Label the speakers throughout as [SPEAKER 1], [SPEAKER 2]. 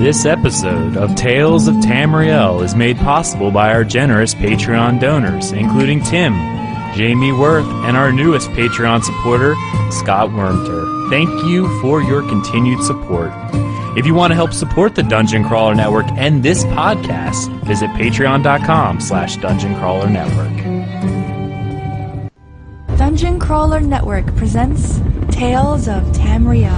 [SPEAKER 1] This episode of Tales of Tamriel is made possible by our generous Patreon donors, including Tim, Jamie Worth, and our newest Patreon supporter, Scott Wormter. Thank you for your continued support. If you want to help support the Dungeon Crawler Network and this podcast, visit patreon.com/Dungeon Crawler Network.
[SPEAKER 2] Dungeon Crawler Network presents Tales of Tamriel.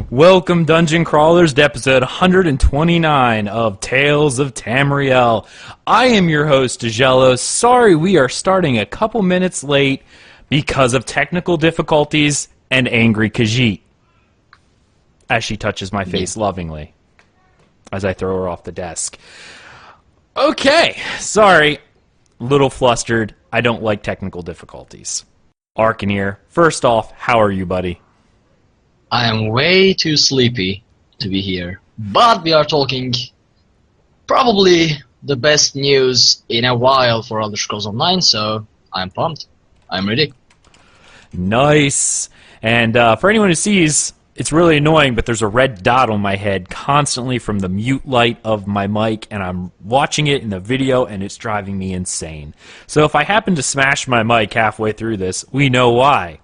[SPEAKER 1] Welcome, Dungeon Crawlers, to episode 129 of Tales of Tamriel. I am your host, Aggelos. Sorry we are starting a couple minutes late because of technical difficulties and angry Khajiit, as she touches my face lovingly as I throw her off the desk. Okay, sorry, little flustered. I don't like technical difficulties. Arkhaniir, first off, how are you, buddy?
[SPEAKER 3] I am way too sleepy to be here, but we are talking probably the best news in a while for Elder Scrolls Online, so I'm pumped. I'm ready.
[SPEAKER 1] Nice. And for anyone who sees, it's really annoying, but there's a red dot on my head constantly from the mute light of my mic, and I'm watching it in the video, and it's driving me insane. So if I happen to smash my mic halfway through this, we know why.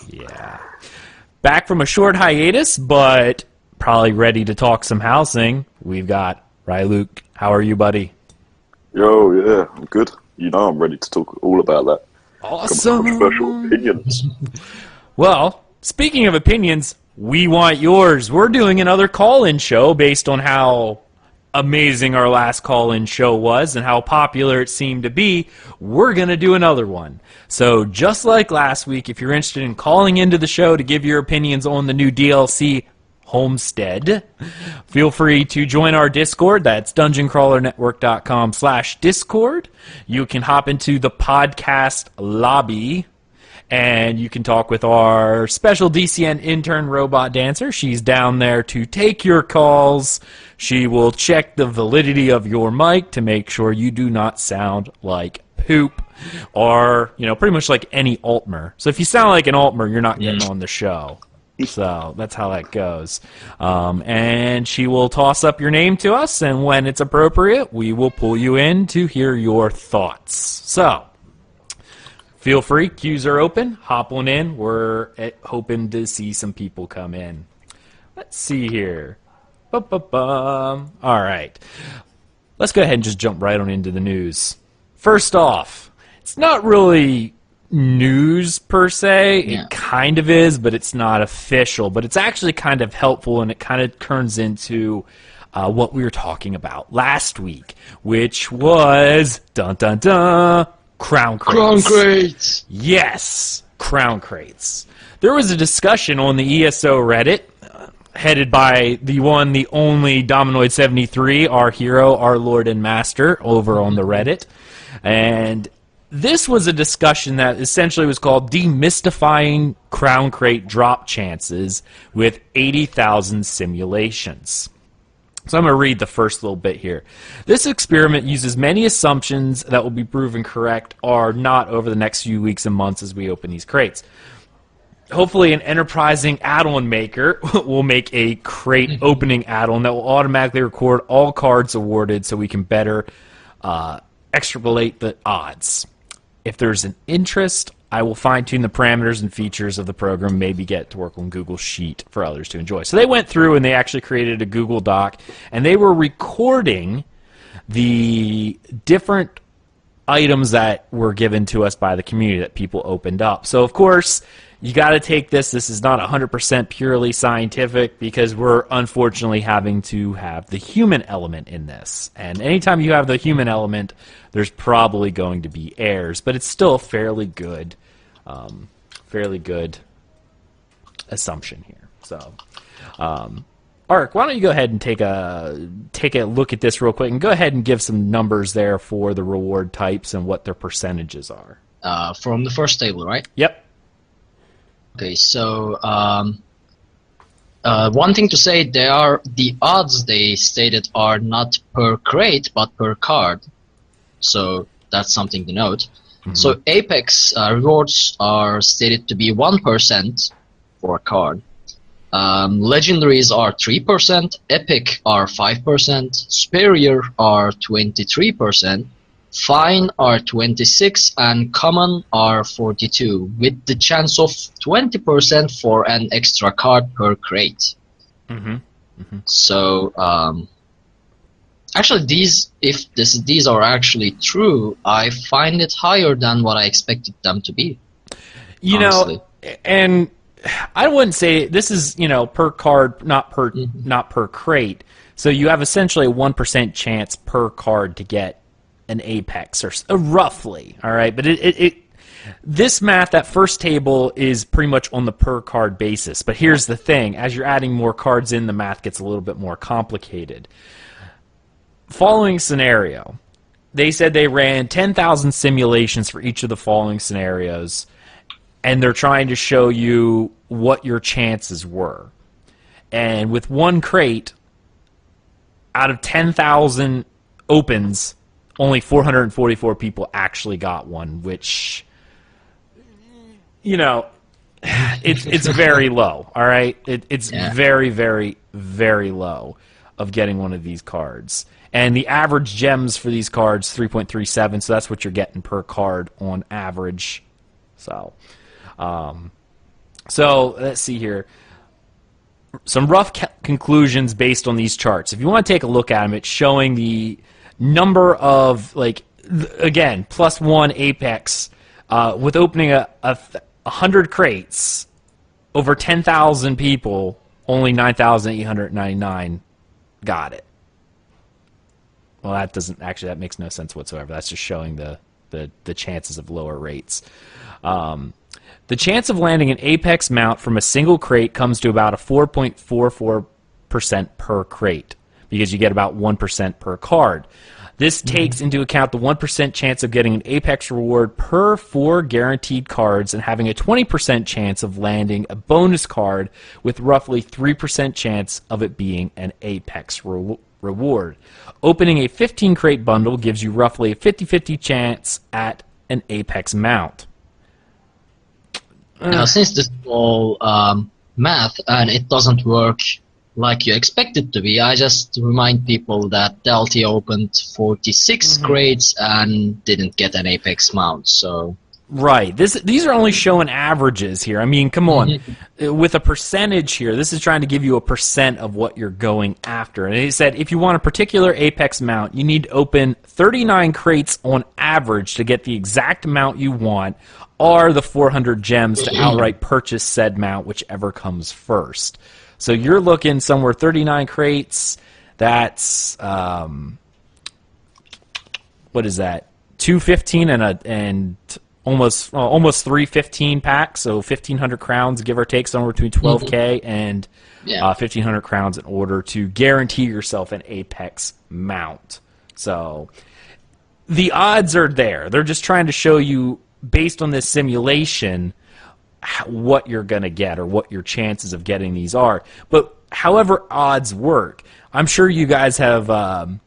[SPEAKER 1] Yeah. Back from a short hiatus, but probably ready to talk some housing. We've got Ryluke. How are you, buddy?
[SPEAKER 4] Yo, yeah, I'm good. You know I'm ready to talk all about that.
[SPEAKER 1] Awesome.
[SPEAKER 4] Controversial opinions.
[SPEAKER 1] Well, speaking of opinions, we want yours. We're doing another call-in show based on how amazing our last call-in show was and how popular it seemed to be. We're going to do another one. So just like last week, if you're interested in calling into the show to give your opinions on the new DLC Homestead, feel free to join our Discord. That's dungeoncrawlernetwork.com/Discord. You can hop into the podcast lobby, and you can talk with our special DCN intern robot dancer. She's down there to take your calls. She will check the validity of your mic to make sure you do not sound like poop or, pretty much like any Altmer. So if you sound like an Altmer, you're not getting on the show. So that's how that goes. And she will toss up your name to us, and when it's appropriate, we will pull you in to hear your thoughts. So feel free, queues are open, hop on in. We're hoping to see some people come in. Let's see here. All right. Let's go ahead and just jump right on into the news. First off, it's not really news per se.
[SPEAKER 3] Yeah.
[SPEAKER 1] It kind of is, but it's not official. But it's actually kind of helpful, and it kind of turns into what we were talking about last week, which was, dun-dun-dun, Crown Crates.
[SPEAKER 3] Crown Crates!
[SPEAKER 1] Yes, Crown Crates. There was a discussion on the ESO Reddit, headed by the one, the only Dominoid73, our hero, our lord and master, over on the Reddit. And this was a discussion that essentially was called Demystifying Crown Crate Drop Chances with 80,000 Simulations. So I'm going to read the first little bit here. This experiment uses many assumptions that will be proven correct or not over the next few weeks and months as we open these crates. Hopefully an enterprising add-on maker will make a crate opening add-on that will automatically record all cards awarded so we can better extrapolate the odds. If there's an interest, I will fine-tune the parameters and features of the program, maybe get to work on Google Sheet for others to enjoy. So they went through and they actually created a Google Doc, and they were recording the different items that were given to us by the community that people opened up. So, of course, you got to take this. This is not 100% purely scientific because we're unfortunately having to have the human element in this. And anytime you have the human element, there's probably going to be errors, but it's still a fairly good assumption here. So, Ark, why don't you go ahead and take a look at this real quick and go ahead and give some numbers there for the reward types and what their percentages are.
[SPEAKER 3] From the first table, right?
[SPEAKER 1] Yep.
[SPEAKER 3] Okay, so one thing to say, the odds they stated are not per crate but per card, so that's something to note. Mm-hmm. So Apex rewards are stated to be 1% for a card. Legendaries are 3%, Epic are 5%, Superior are 23%, Fine are 26%, and Common are 42%, with the chance of 20% for an extra card per crate.
[SPEAKER 1] Mm-hmm. Mm-hmm.
[SPEAKER 3] So, actually, these are actually true, I find it higher than what I expected them to be.
[SPEAKER 1] You
[SPEAKER 3] honestly.
[SPEAKER 1] know, and I wouldn't say this is, per card, not per crate. So you have essentially a 1% chance per card to get an Apex, or roughly, all right? But this math, that first table, is pretty much on the per card basis. But here's the thing: as you're adding more cards in, the math gets a little bit more complicated. Following scenario, they said they ran 10,000 simulations for each of the following scenarios, and they're trying to show you what your chances were. And with one crate, out of 10,000 opens, only 444 people actually got one, which, it's very low, all right? It's very, very, very low of getting one of these cards. And the average gems for these cards, 3.37, so that's what you're getting per card on average. So let's see here. Some rough conclusions based on these charts. If you want to take a look at them, it's showing the number of, again, +1 Apex with opening 100 crates, over 10,000 people, only 9,899 got it. Well, that makes no sense whatsoever. That's just showing the chances of lower rates. The chance of landing an Apex mount from a single crate comes to about a 4.44% per crate, because you get about 1% per card. This takes into account the 1% chance of getting an Apex reward per 4 guaranteed cards and having a 20% chance of landing a bonus card with roughly 3% chance of it being an Apex reward. Opening a 15 crate bundle gives you roughly a 50-50 chance at an Apex mount.
[SPEAKER 3] Now, since this is all math and it doesn't work like you expect it to be, I just remind people that Delty opened 46 crates and didn't get an Apex mount. So
[SPEAKER 1] right, these are only showing averages here. I mean, come on, with a percentage here, this is trying to give you a percent of what you're going after. And he said if you want a particular Apex mount, you need to open 39 crates on average to get the exact mount you want, or the 400 gems to outright purchase said mount, whichever comes first. So you're looking somewhere 39 crates. That's what is that? 215 and almost 315 packs. So 1,500 crowns, give or take, somewhere between 12K and 1,500 crowns in order to guarantee yourself an Apex mount. So the odds are there. They're just trying to show you, based on this simulation, what you're going to get or what your chances of getting these are. But however odds work, I'm sure you guys have done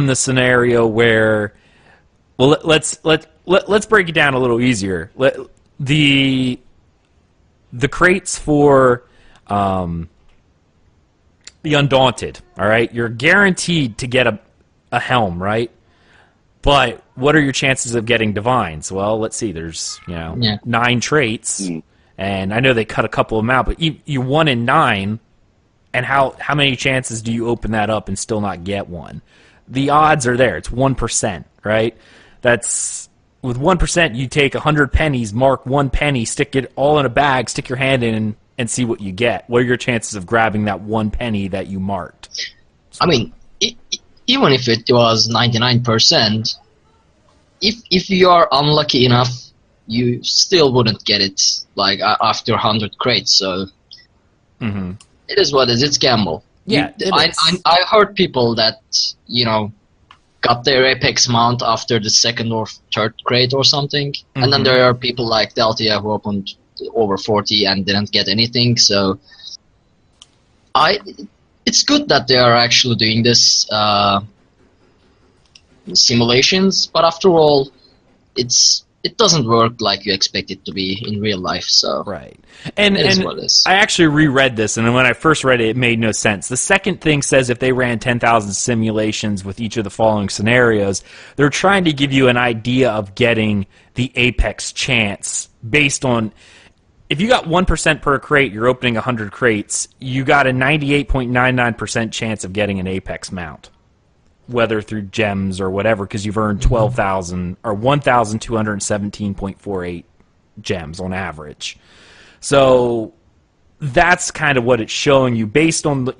[SPEAKER 1] the scenario where, well, let's break it down a little easier. The crates for the Undaunted, all right? You're guaranteed to get a helm, right? But what are your chances of getting divines? Well, let's see. There's 9 traits, and I know they cut a couple of them out, but you 1 in 9, and how many chances do you open that up and still not get one? The odds are there. It's 1%, right? That's with 1%. You take 100 pennies, mark 1 penny, stick it all in a bag, stick your hand in, and see what you get. What are your chances of grabbing that 1 penny that you marked?
[SPEAKER 3] I mean, even if it was 99%, if you are unlucky enough, you still wouldn't get it like after 100 crates. So it is what it is. It's gamble.
[SPEAKER 1] Yeah,
[SPEAKER 3] I heard people that got their apex mount after the second or third crate or something, and then there are people like Deltia who opened over 40 and didn't get anything. So it's good that they are actually doing this simulations, but after all, it doesn't work like you expect it to be in real life. So
[SPEAKER 1] right, and
[SPEAKER 3] what it is.
[SPEAKER 1] I actually reread this, and then when I first read it, it made no sense. The second thing says if they ran 10,000 simulations with each of the following scenarios, they're trying to give you an idea of getting the apex chance based on. If you got 1% per crate, you're opening 100 crates, you got a 98.99% chance of getting an apex mount, whether through gems or whatever, because you've earned 12,000 or 1,217.48 gems on average. So that's kind of what it's showing you based on the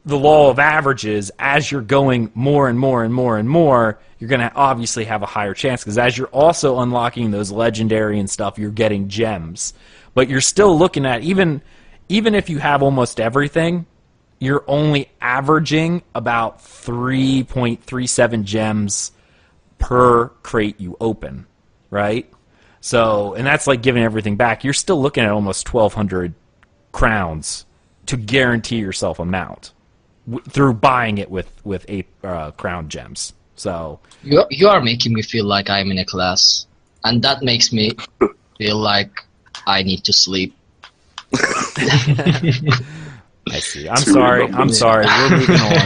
[SPEAKER 1] law of averages. As you're going more and more and more and more, you're going to obviously have a higher chance, because as you're also unlocking those legendary and stuff, you're getting gems. But you're still looking at, even if you have almost everything, you're only averaging about 3.37 gems per crate you open, right? So, and that's like giving everything back. You're still looking at almost 1,200 crowns to guarantee yourself a mount through buying it with crown gems. So
[SPEAKER 3] you are making me feel like I'm in a class, and that makes me feel like I need to sleep.
[SPEAKER 1] I see. I'm sorry.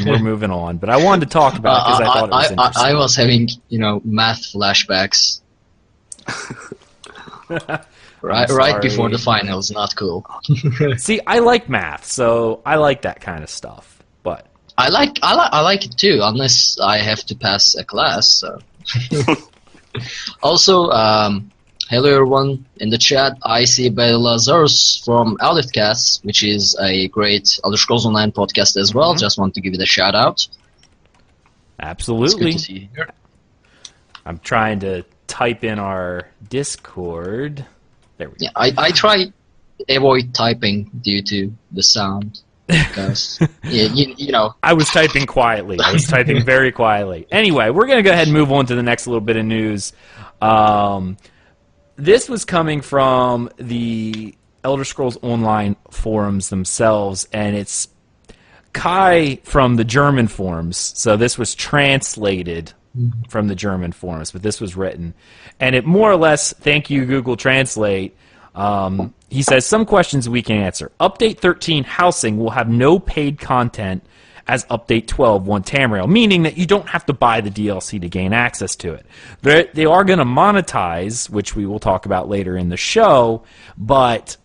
[SPEAKER 1] We're moving on. But I wanted to talk about it because I thought it was interesting.
[SPEAKER 3] I was having math flashbacks. right before the finals. Not cool.
[SPEAKER 1] See, I like math, so I like that kind of stuff. But
[SPEAKER 3] I like it too, unless I have to pass a class. So. Also, hello everyone in the chat. I see Belazars from Auditcast, which is a great Elder Scrolls Online podcast as well. Just want to give it a shout out.
[SPEAKER 1] Absolutely.
[SPEAKER 3] It's good to see you here.
[SPEAKER 1] I'm trying to type in our Discord. There we go.
[SPEAKER 3] Yeah, I try avoid typing due to the sound. Because
[SPEAKER 1] I was typing quietly. I was typing very quietly. Anyway, we're going to go ahead and move on to the next little bit of news. This was coming from the Elder Scrolls Online forums themselves, and it's Kai from the German forums. So this was translated from the German forums, but this was written. And it more or less, thank you, Google Translate. He says, some questions we can answer. Update 13 housing will have no paid content as Update 12 won Tamriel, meaning that you don't have to buy the DLC to gain access to it. They are going to monetize, which we will talk about later in the show, but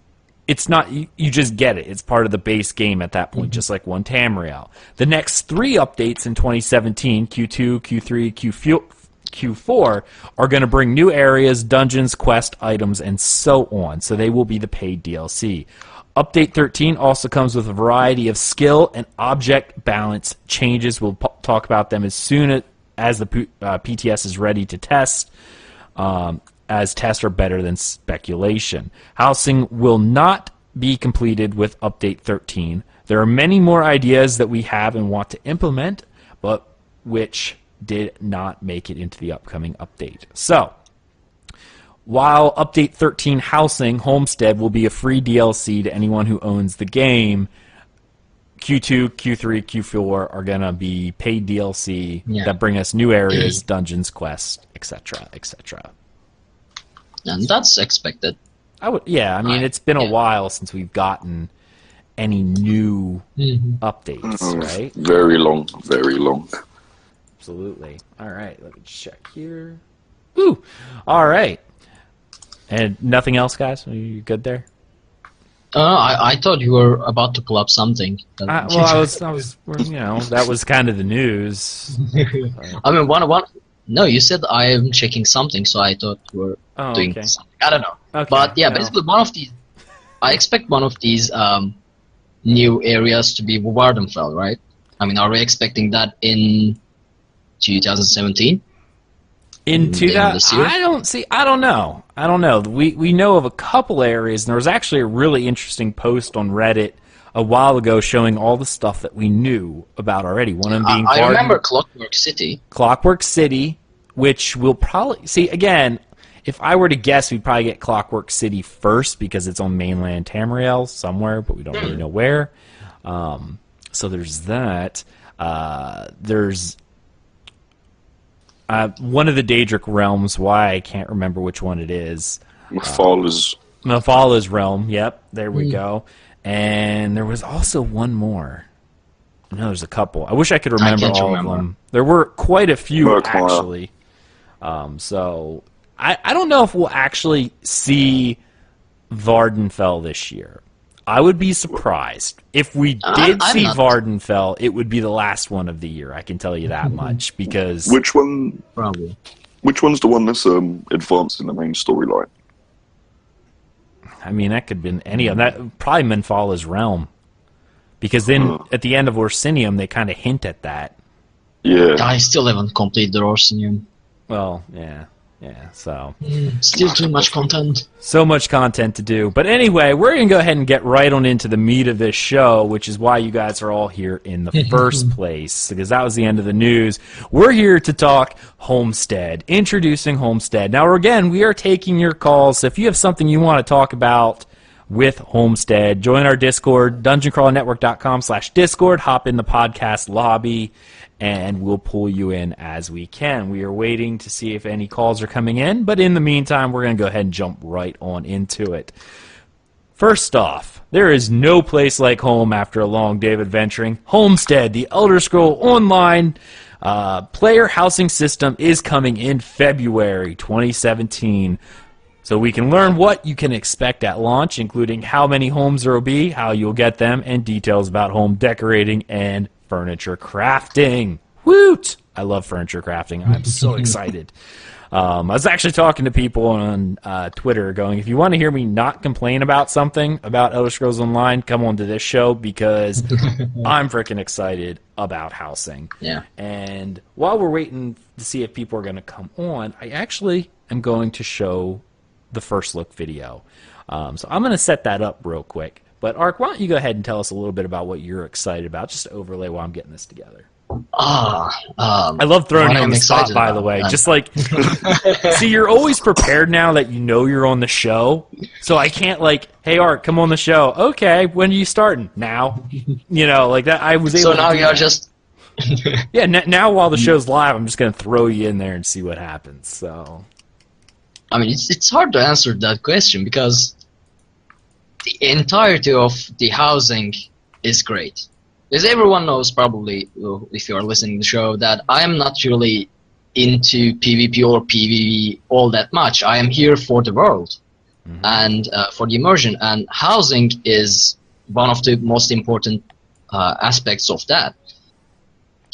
[SPEAKER 1] it's not, you just get it. It's part of the base game at that point, just like one Tamriel. The next 3 updates in 2017, Q2, Q3, Q4, are going to bring new areas, dungeons, quest items, and so on. So they will be the paid DLC. Update 13 also comes with a variety of skill and object balance changes. We'll talk about them as soon as the PTS is ready to test, as tests are better than speculation. Housing will not be completed with Update 13. There are many more ideas that we have and want to implement, but which did not make it into the upcoming update. So, while Update 13 Housing Homestead will be a free DLC to anyone who owns the game, Q2, Q3, Q4 are going to be paid DLC that bring us new areas, dungeons, quests, etc., etc.
[SPEAKER 3] And that's expected.
[SPEAKER 1] I mean, it's been a while since we've gotten any new updates, right?
[SPEAKER 4] Very long, very long.
[SPEAKER 1] Absolutely. All right, let me check here. Ooh, all right. And nothing else, guys? Are you good there?
[SPEAKER 3] I thought you were about to pull up something.
[SPEAKER 1] I was, that was kind of the news.
[SPEAKER 3] I mean, No, you said I am checking something, so I thought we were doing
[SPEAKER 1] okay.
[SPEAKER 3] something. I don't know.
[SPEAKER 1] Okay,
[SPEAKER 3] But yeah,
[SPEAKER 1] well.
[SPEAKER 3] basically one of these. I expect one of these new areas to be Wardenfell, right? I mean, are we expecting that in 2017?
[SPEAKER 1] Into that,
[SPEAKER 3] this year?
[SPEAKER 1] I don't know. We know of a couple areas, and there was actually a really interesting post on Reddit a while ago showing all the stuff that we knew about already. One of them being
[SPEAKER 3] I remember Clockwork City.
[SPEAKER 1] Clockwork City, which we'll probably see again. If I were to guess, we'd probably get Clockwork City first because it's on mainland Tamriel somewhere, but we don't really know where. So there's that. There's one of the Daedric realms. Why I can't remember which one it is. Mephal's realm. Yep, there we go. And there was also one more. No, there's a couple. I wish I could remember all of them. There were quite a few actually. So I don't know if we'll actually see Vardenfell this year. I would be surprised if we did see Vardenfell. It would be the last one of the year. I can tell you that much because
[SPEAKER 4] Which one?
[SPEAKER 3] Probably.
[SPEAKER 4] Which one's the one that's advanced in the main storyline?
[SPEAKER 1] I mean, that could have been any of that. Probably Menfala's realm, because then at the end of Orsinium, they kind of hint at that.
[SPEAKER 4] Yeah.
[SPEAKER 3] I still haven't completed the Orsinium.
[SPEAKER 1] Well, yeah. So
[SPEAKER 3] still too much content.
[SPEAKER 1] So much content to do. But anyway, we're gonna go ahead and get right on into the meat of this show, which is why you guys are all here in the first place, because that was the end of the news. We're here to talk Homestead, introducing Homestead. Now, again, we are taking your calls. So if you have something you want to talk about with Homestead, join our Discord, dungeoncrawlernetwork.com/Discord. Hop in the podcast lobby, and we'll pull you in as we can. We are waiting to see if any calls are coming in, but in the meantime, we're going to go ahead and jump right on into it. First off, there is no place like home after a long day of adventuring. Homestead, the Elder Scroll Online player housing system, is coming in February 2017. So we can learn what you can expect at launch, including how many homes there will be, how you'll get them, and details about home decorating and furniture crafting. Woot! I love furniture crafting. I'm so excited. I was actually talking to people on Twitter going, if you want to hear me not complain about something about Elder Scrolls Online, come on to this show because I'm freaking excited about housing.
[SPEAKER 3] Yeah.
[SPEAKER 1] And while we're waiting to see if people are going to come on, I actually am going to show the first look video. So I'm going to set that up real quick. But Ark, why don't you go ahead and tell us a little bit about what you're excited about, just to overlay while I'm getting this together. I love throwing you on the spot, by the way. Just like, see, you're always prepared now that you know you're on the show. So I can't like, hey Ark, come on the show. Okay, when are you starting? Now. You know, like that. I was able.
[SPEAKER 3] So now you're just.
[SPEAKER 1] Yeah. Now while the show's live, I'm just gonna throw you in there and see what happens. So.
[SPEAKER 3] I mean, it's hard to answer that question because the entirety of the housing is great. As everyone knows, probably, if you are listening to the show, that I am not really into PvP or PvE all that much. I am here for the world and for the immersion, and housing is one of the most important aspects of that.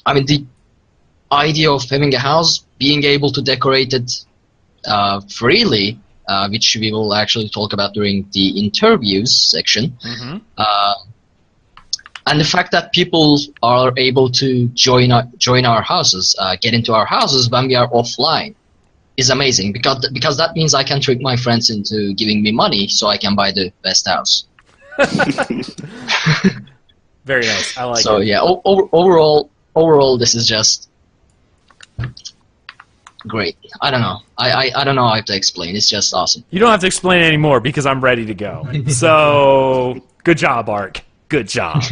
[SPEAKER 3] I mean, the idea of having a house, being able to decorate it freely, which we will actually talk about during the interviews section, and the fact that people are able to join our houses, get into our houses when we are offline, is amazing because that means I can trick my friends into giving me money so I can buy the best house.
[SPEAKER 1] Very nice. I like it.
[SPEAKER 3] So yeah, overall, this is just great. I don't know. I don't know how to explain. It's just awesome.
[SPEAKER 1] You don't have to explain it anymore because I'm ready to go. So good job, Ark. Good job.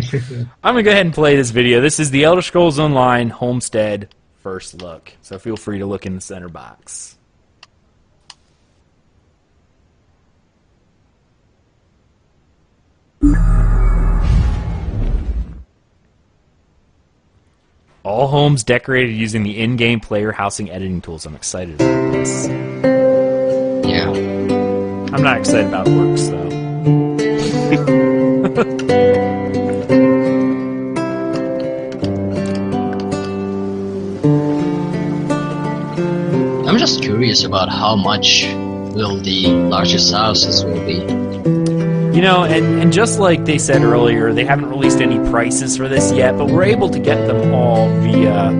[SPEAKER 1] I'm going to go ahead and play this video. This is the Elder Scrolls Online Homestead first look. So feel free to look in the center box. All homes decorated using the in-game player housing editing tools. I'm excited about this.
[SPEAKER 3] Yeah.
[SPEAKER 1] I'm not excited about works, though.
[SPEAKER 3] just curious about how much will the largest houses will be.
[SPEAKER 1] You know, and just like they said earlier, they haven't released any prices for this yet, but we're able to get them all via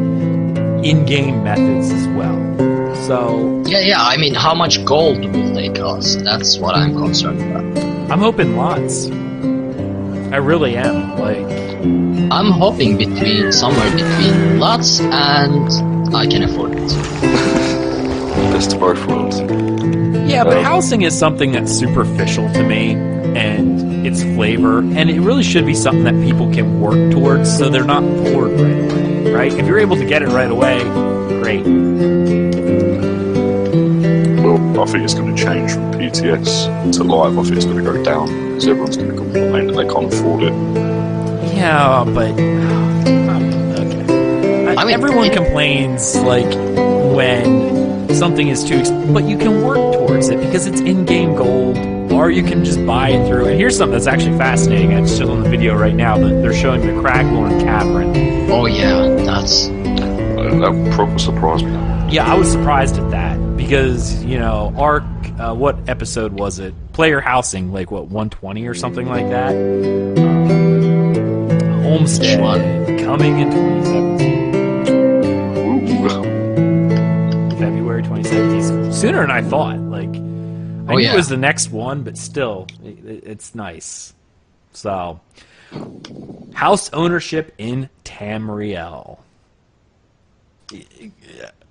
[SPEAKER 1] in-game methods as well. So
[SPEAKER 3] Yeah, I mean, how much gold will they cost? That's what I'm concerned about.
[SPEAKER 1] I'm hoping lots. I really am. Like,
[SPEAKER 3] I'm hoping somewhere between lots and I can afford it.
[SPEAKER 4] Best of both worlds.
[SPEAKER 1] yeah, but housing is something that's superficial to me, and its flavor, and it really should be something that people can work towards, so they're not bored right away. Right? If you're able to get it right away, great.
[SPEAKER 4] Well, I think it's going to change from PTS to live. I think it's going to go down because everyone's going to complain that they can't afford it.
[SPEAKER 1] Yeah, but okay.
[SPEAKER 3] I mean,
[SPEAKER 1] everyone complains like when something is too, but you can work towards it because it's in-game gold, or you can just buy it through. And here's something that's actually fascinating. I just showed on the video right now, but they're showing the Cragglorn Cavern.
[SPEAKER 3] Oh yeah, that's...
[SPEAKER 4] That proper surprised me.
[SPEAKER 1] Yeah, I was surprised at that because, you know, what episode was it? Player housing, like what, 120 or something like that? Homestead coming in 2017. February 2017. Sooner than I thought. Like, I knew it was the next one, but still, it's nice. So, house ownership in Tamriel.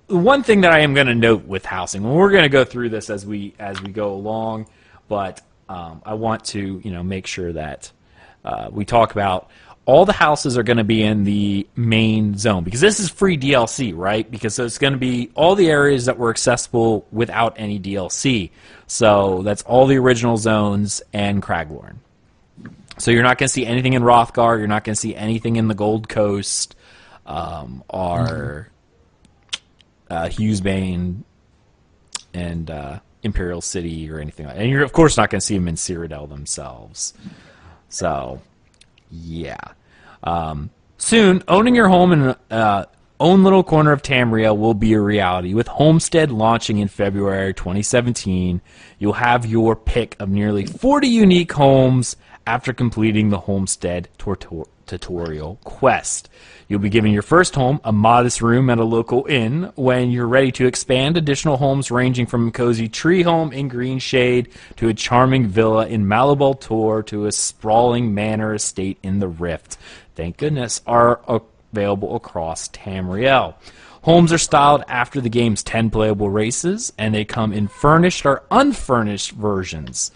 [SPEAKER 1] One thing that I am going to note with housing, and we're going to go through this as we go along, but I want to make sure that we talk about all the houses are going to be in the main zone because this is free DLC, right? Because it's going to be all the areas that were accessible without any DLC. So that's all the original zones and Cragglorn. So you're not going to see anything in Hrothgar. You're not going to see anything in the Gold Coast or Hughesbane and Imperial City or anything like that. And you're, of course, not going to see them in Cyrodiil themselves. So, yeah. Soon, owning your home in own little corner of Tamriel will be a reality. With Homestead launching in February 2017, you'll have your pick of nearly 40 unique homes after completing the Homestead tutorial quest. You'll be given your first home, a modest room at a local inn. When you're ready to expand, additional homes ranging from a cozy tree home in Green Shade to a charming villa in Malabal Tor to a sprawling manor estate in the Rift, thank goodness, are available across Tamriel. Homes are styled after the game's 10 playable races, and they come in furnished or unfurnished versions.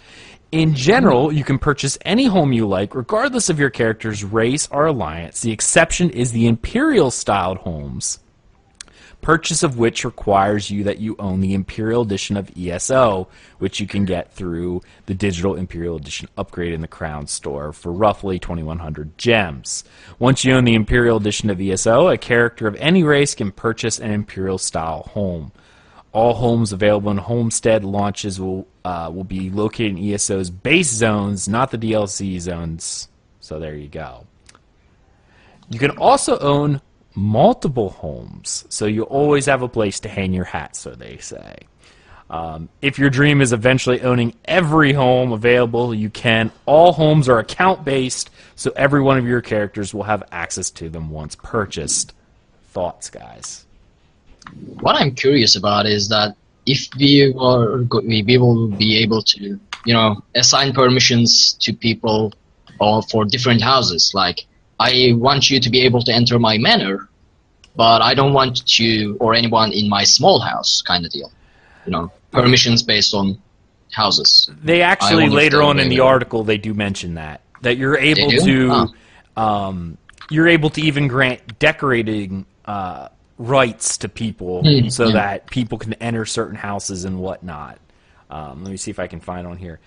[SPEAKER 1] In general, you can purchase any home you like, regardless of your character's race or alliance. The exception is the Imperial-styled homes, purchase of which requires that you own the Imperial Edition of ESO, which you can get through the Digital Imperial Edition upgrade in the Crown Store for roughly 2,100 gems. Once you own the Imperial Edition of ESO, a character of any race can purchase an Imperial-style home. All homes available in Homestead launches will be located in ESO's base zones, not the DLC zones. So there you go. You can also own multiple homes, so you always have a place to hang your hat, so they say. If your dream is eventually owning every home available, you can. All homes are account-based, so every one of your characters will have access to them once purchased. Thoughts, guys?
[SPEAKER 3] What I'm curious about is that if we will be able to, assign permissions to people or for different houses. Like, I want you to be able to enter my manor, but I don't want you or anyone in my small house, kind of deal. Permissions based on houses.
[SPEAKER 1] They actually later on in the article they do mention that you're able to, you're able to even grant decorating rights to people so that people can enter certain houses and whatnot. Let me see if I can find on here.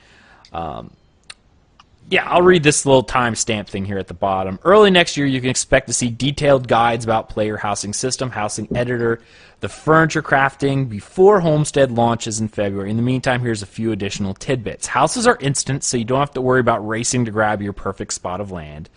[SPEAKER 1] Yeah, I'll read this little timestamp thing here at the bottom. Early next year, you can expect to see detailed guides about player housing system, housing editor, the furniture crafting before Homestead launches in February. In the meantime, here's a few additional tidbits. Houses are instant, so you don't have to worry about racing to grab your perfect spot of land.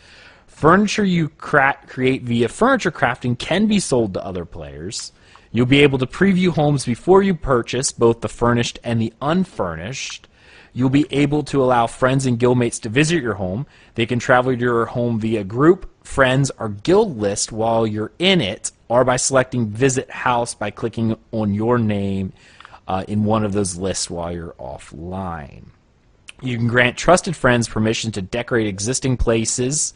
[SPEAKER 1] Furniture you create via furniture crafting can be sold to other players. You'll be able to preview homes before you purchase, both the furnished and the unfurnished. You'll be able to allow friends and guildmates to visit your home. They can travel to your home via group, friends, or guild list while you're in it, or by selecting Visit House by clicking on your name in one of those lists while you're offline. You can grant trusted friends permission to decorate existing place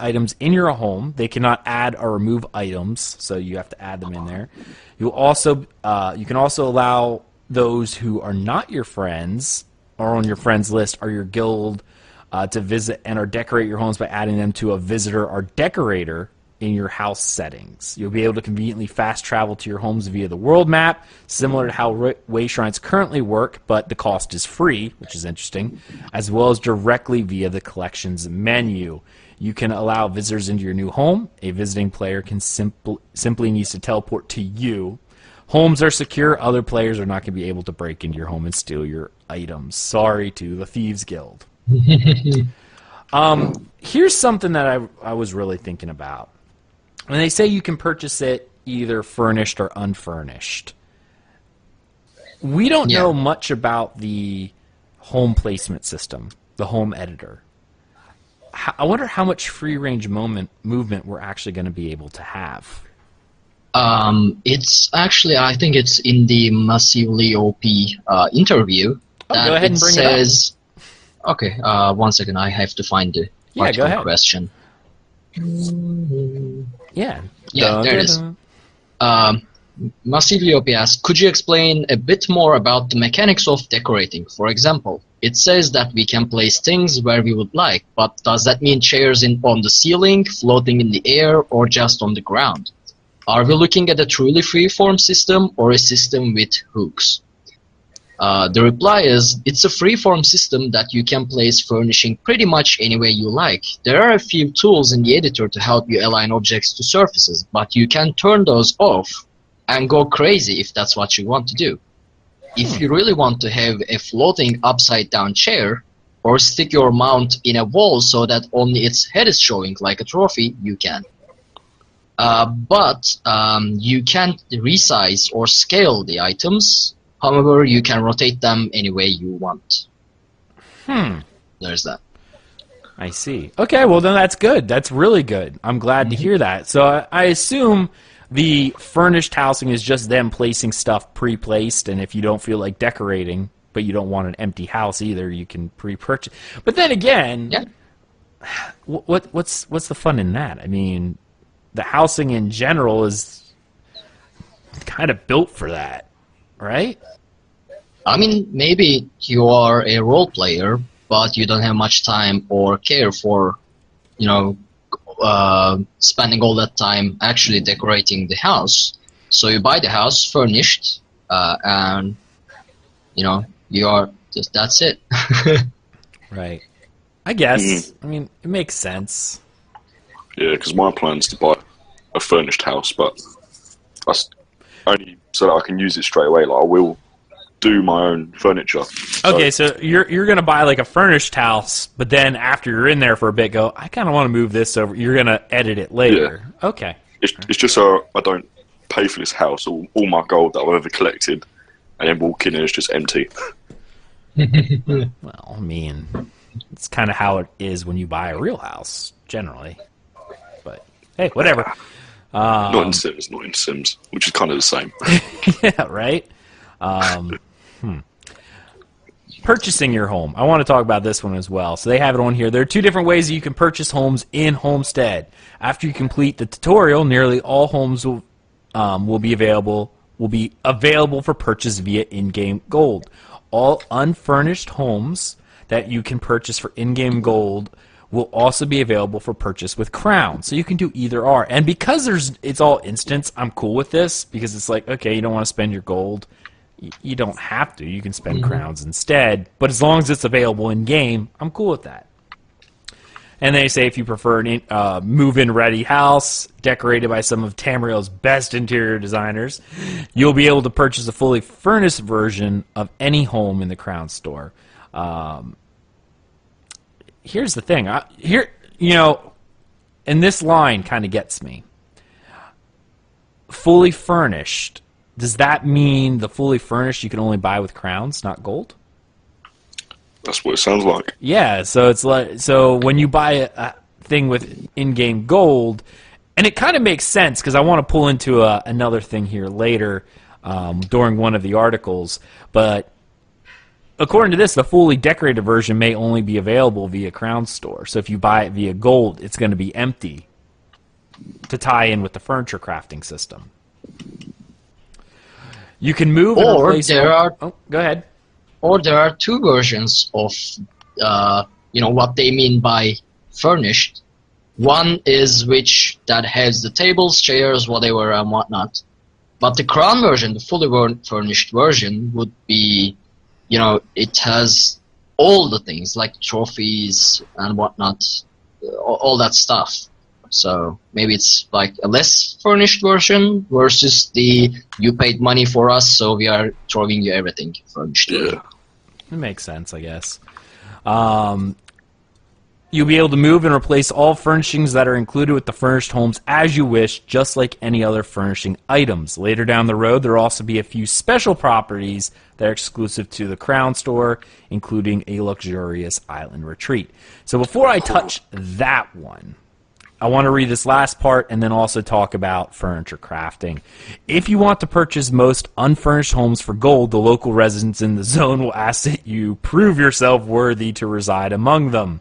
[SPEAKER 1] items in your home. They cannot add or remove items, so you have to add them in there. You can also allow those who are not your friends or on your friends list or your guild to visit and or decorate your homes by adding them to a visitor or decorator in your house settings. You'll be able to conveniently fast travel to your homes via the world map, similar to how way shrines currently work, but the cost is free, which is interesting, as well as directly via the collections menu. You can allow visitors into your new home. A visiting player can simply needs to teleport to you. Homes are secure. Other players are not going to be able to break into your home and steal your items. Sorry to the Thieves Guild. Here's something that I was really thinking about. When they say you can purchase it either furnished or unfurnished, we don't know much about the home placement system, the home editor. I wonder how much free-range movement we're actually going to be able to have.
[SPEAKER 3] It's actually, I think it's in the MassivelyOP interview.
[SPEAKER 1] Oh, go ahead and bring it up.
[SPEAKER 3] Okay, 1 second, I have to find the particular question.
[SPEAKER 1] Yeah.
[SPEAKER 3] There it is. MassivelyOP asks, could you explain a bit more about the mechanics of decorating? For example, it says that we can place things where we would like, but does that mean chairs on the ceiling, floating in the air, or just on the ground? Are we looking at a truly freeform system or a system with hooks? The reply is, it's a freeform system that you can place furnishing pretty much any way you like. There are a few tools in the editor to help you align objects to surfaces, but you can turn those off and go crazy if that's what you want to do. If you really want to have a floating upside down chair, or stick your mount in a wall so that only its head is showing like a trophy, you can. But you can't resize or scale the items. However, you can rotate them any way you want. There's that.
[SPEAKER 1] I see. Okay, well then that's good. That's really good. I'm glad to hear that. So I assume the furnished housing is just them placing stuff pre-placed, and if you don't feel like decorating, but you don't want an empty house either, you can pre-purchase. But then again, what's the fun in that? I mean, the housing in general is kind of built for that. Right?
[SPEAKER 3] I mean, maybe you are a role player, but you don't have much time or care for, spending all that time actually decorating the house. So you buy the house furnished, and, you are just, that's it.
[SPEAKER 1] Right. I guess. I mean, it makes sense.
[SPEAKER 4] Yeah, because my plan is to buy a furnished house, but that's only so that I can use it straight away. Like, I will do my own furniture.
[SPEAKER 1] Okay, so you're gonna buy like a furnished house, but then after you're in there for a bit, go, I kind of want to move this over. You're gonna edit it later. Yeah. Okay.
[SPEAKER 4] It's just so I don't pay for this house, all my gold that I've ever collected, and then walk in and it's just empty.
[SPEAKER 1] Well, I mean, it's kind of how it is when you buy a real house, generally. But hey, whatever.
[SPEAKER 4] Not in Sims, which is kind of the same.
[SPEAKER 1] Yeah, right? Purchasing your home. I want to talk about this one as well. So they have it on here. There are two different ways that you can purchase homes in Homestead. After you complete the tutorial, nearly all homes will be available for purchase via in-game gold. All unfurnished homes that you can purchase for in-game gold will also be available for purchase with crowns. So you can do either or. And because it's all instants, I'm cool with this, because it's like, okay, you don't want to spend your gold. You don't have to. You can spend crowns instead. But as long as it's available in-game, I'm cool with that. And they say if you prefer a move-in ready house decorated by some of Tamriel's best interior designers, you'll be able to purchase a fully furnished version of any home in the Crown store. Here's the thing. And this line kind of gets me. fully furnished, does that mean the fully furnished you can only buy with crowns, not gold?
[SPEAKER 4] That's what it sounds like.
[SPEAKER 1] Yeah, so it's like, so when you buy a thing with in-game gold, and it kind of makes sense because I want to pull into another thing here later during one of the articles, but according to this, the fully decorated version may only be available via Crown Store. So if you buy it via gold, it's going to be empty to tie in with the furniture crafting system. You can move and
[SPEAKER 3] Or
[SPEAKER 1] replace...
[SPEAKER 3] there are...
[SPEAKER 1] Oh, go ahead.
[SPEAKER 3] Or there are two versions of, what they mean by furnished. One is that has the tables, chairs, whatever, and whatnot. But the crown version, the fully furnished version, would be, it has all the things, like trophies and whatnot, all that stuff. So maybe it's like a less furnished version versus the you paid money for us, so we are throwing you everything furnished.
[SPEAKER 4] Yeah.
[SPEAKER 1] It makes sense, I guess. You'll be able to move and replace all furnishings that are included with the furnished homes as you wish, just like any other furnishing items. Later down the road, there will also be a few special properties that are exclusive to the Crown Store, including a luxurious island retreat. So before I touch that one, I want to read this last part and then also talk about furniture crafting. If you want to purchase most unfurnished homes for gold, the local residents in the zone will ask that you prove yourself worthy to reside among them.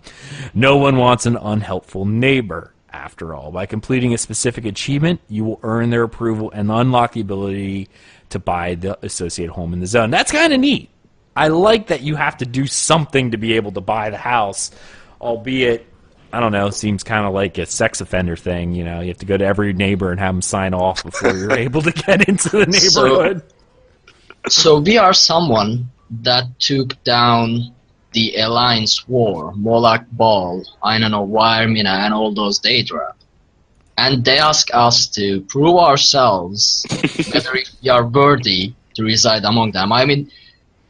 [SPEAKER 1] No one wants an unhelpful neighbor. After all, by completing a specific achievement, you will earn their approval and unlock the ability to buy the associated home in the zone. That's kind of neat. I like that you have to do something to be able to buy the house, albeit... I don't know, seems kind of like a sex offender thing, you have to go to every neighbor and have them sign off before you're able to get into the neighborhood.
[SPEAKER 3] So we are someone that took down the Alliance War, Moloch Ball, I don't know, Wiremina, and all those Daedra. And they ask us to prove ourselves whether we are worthy to reside among them. I mean,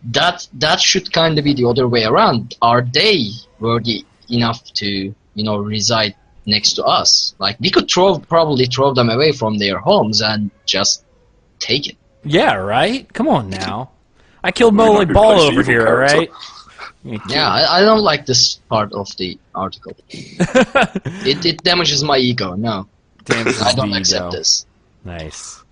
[SPEAKER 3] that should kind of be the other way around. Are they worthy enough to reside next to us? Like, we could probably throw them away from their homes and just take it.
[SPEAKER 1] Yeah, right? Come on now. I killed Moloch Ball over here, alright?
[SPEAKER 3] Yeah, I don't like this part of the article. it damages my ego, no. I don't accept this.
[SPEAKER 1] Nice.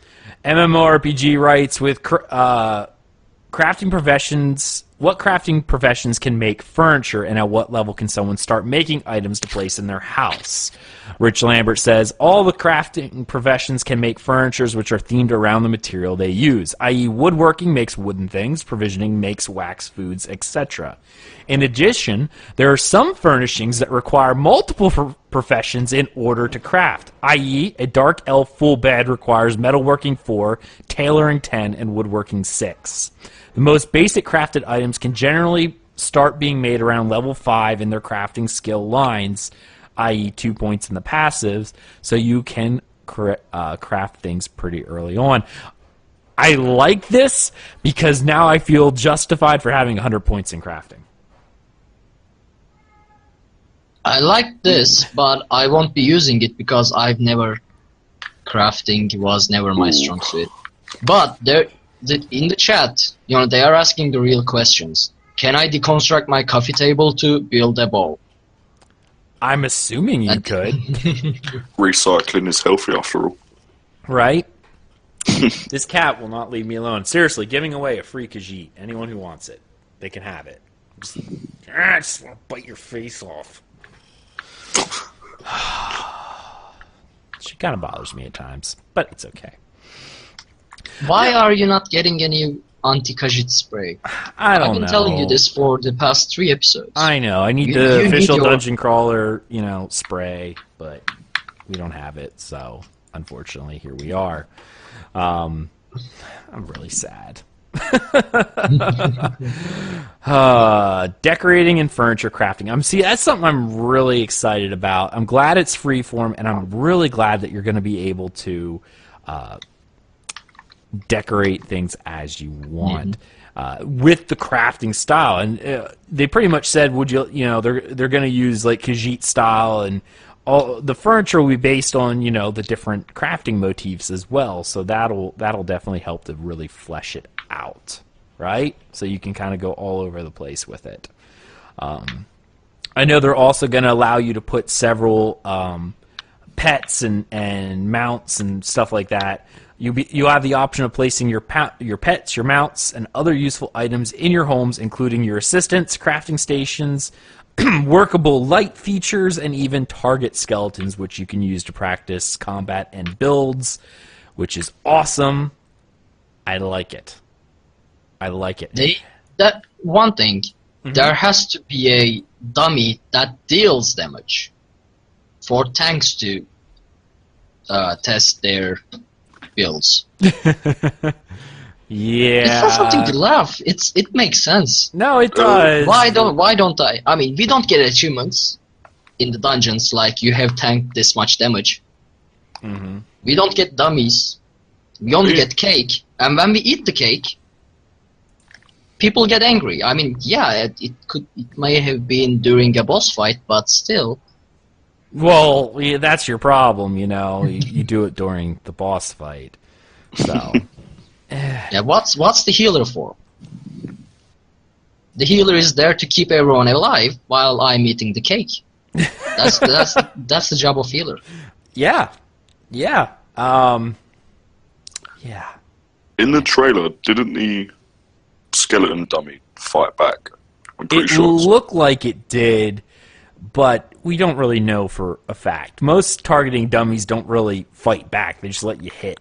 [SPEAKER 1] MMORPG writes, with crafting professions... What crafting professions can make furniture, and at what level can someone start making items to place in their house? Rich Lambert says, all the crafting professions can make furnitures which are themed around the material they use, i.e. woodworking makes wooden things, provisioning makes wax foods, etc. In addition, there are some furnishings that require multiple professions in order to craft, i.e. a dark elf full bed requires metalworking 4, tailoring 10, and woodworking 6. The most basic crafted items can generally start being made around level 5 in their crafting skill lines, i.e. 2 points in the passives, so you can craft things pretty early on. I like this because now I feel justified for having 100 points in crafting.
[SPEAKER 3] I like this, but I won't be using it because crafting was never my strong suit. But in the chat, they are asking the real questions. Can I deconstruct my coffee table to build a bowl?
[SPEAKER 1] I'm assuming you could.
[SPEAKER 4] Recycling is healthy after all.
[SPEAKER 1] Right? This cat will not leave me alone. Seriously, giving away a free Khajiit. Anyone who wants it, they can have it. I just want to bite your face off. She kind of bothers me at times, but it's okay.
[SPEAKER 3] Why are you not getting any anti-Khajiit spray?
[SPEAKER 1] I don't know.
[SPEAKER 3] I've been telling you this for the past 3 episodes.
[SPEAKER 1] I know. I need the official Dungeon Crawler, spray, but we don't have it, so unfortunately, here we are. I'm really sad. Decorating and furniture crafting. That's something I'm really excited about. I'm glad it's freeform, and I'm really glad that you're going to be able to decorate things as you want with the crafting style. And they pretty much said, they're going to use like Khajiit style and all the furniture will be based on, you know, the different crafting motifs as well. So that'll definitely help to really flesh it out, right? So you can kind of go all over the place with it. I know they're also going to allow you to put several pets and mounts and stuff like that. You have the option of placing your pets, your mounts, and other useful items in your homes, including your assistants, crafting stations, workable light features, and even target skeletons, which you can use to practice combat and builds, which is awesome. I like it. I like it.
[SPEAKER 3] That one thing, there has to be a dummy that deals damage for tanks to test their builds.
[SPEAKER 1] Yeah.
[SPEAKER 3] It's not something to laugh. It makes sense.
[SPEAKER 1] No, it does.
[SPEAKER 3] Why don't I mean, we don't get achievements in the dungeons like you have tanked this much damage. We don't get dummies. We only get cake, and when we eat the cake, people get angry. I mean, yeah, it may have been during a boss fight, but still.
[SPEAKER 1] Well, yeah, that's your problem, you know. You do it during the boss fight. So,
[SPEAKER 3] yeah, what's the healer for? The healer is there to keep everyone alive while I'm eating the cake. That's the job of healer.
[SPEAKER 1] yeah. Yeah. Yeah.
[SPEAKER 4] In the trailer, didn't the skeleton dummy fight back? I'm pretty
[SPEAKER 1] It
[SPEAKER 4] sure.
[SPEAKER 1] looked like it did, but we don't really know for a fact. Most targeting dummies don't really fight back. They just let you hit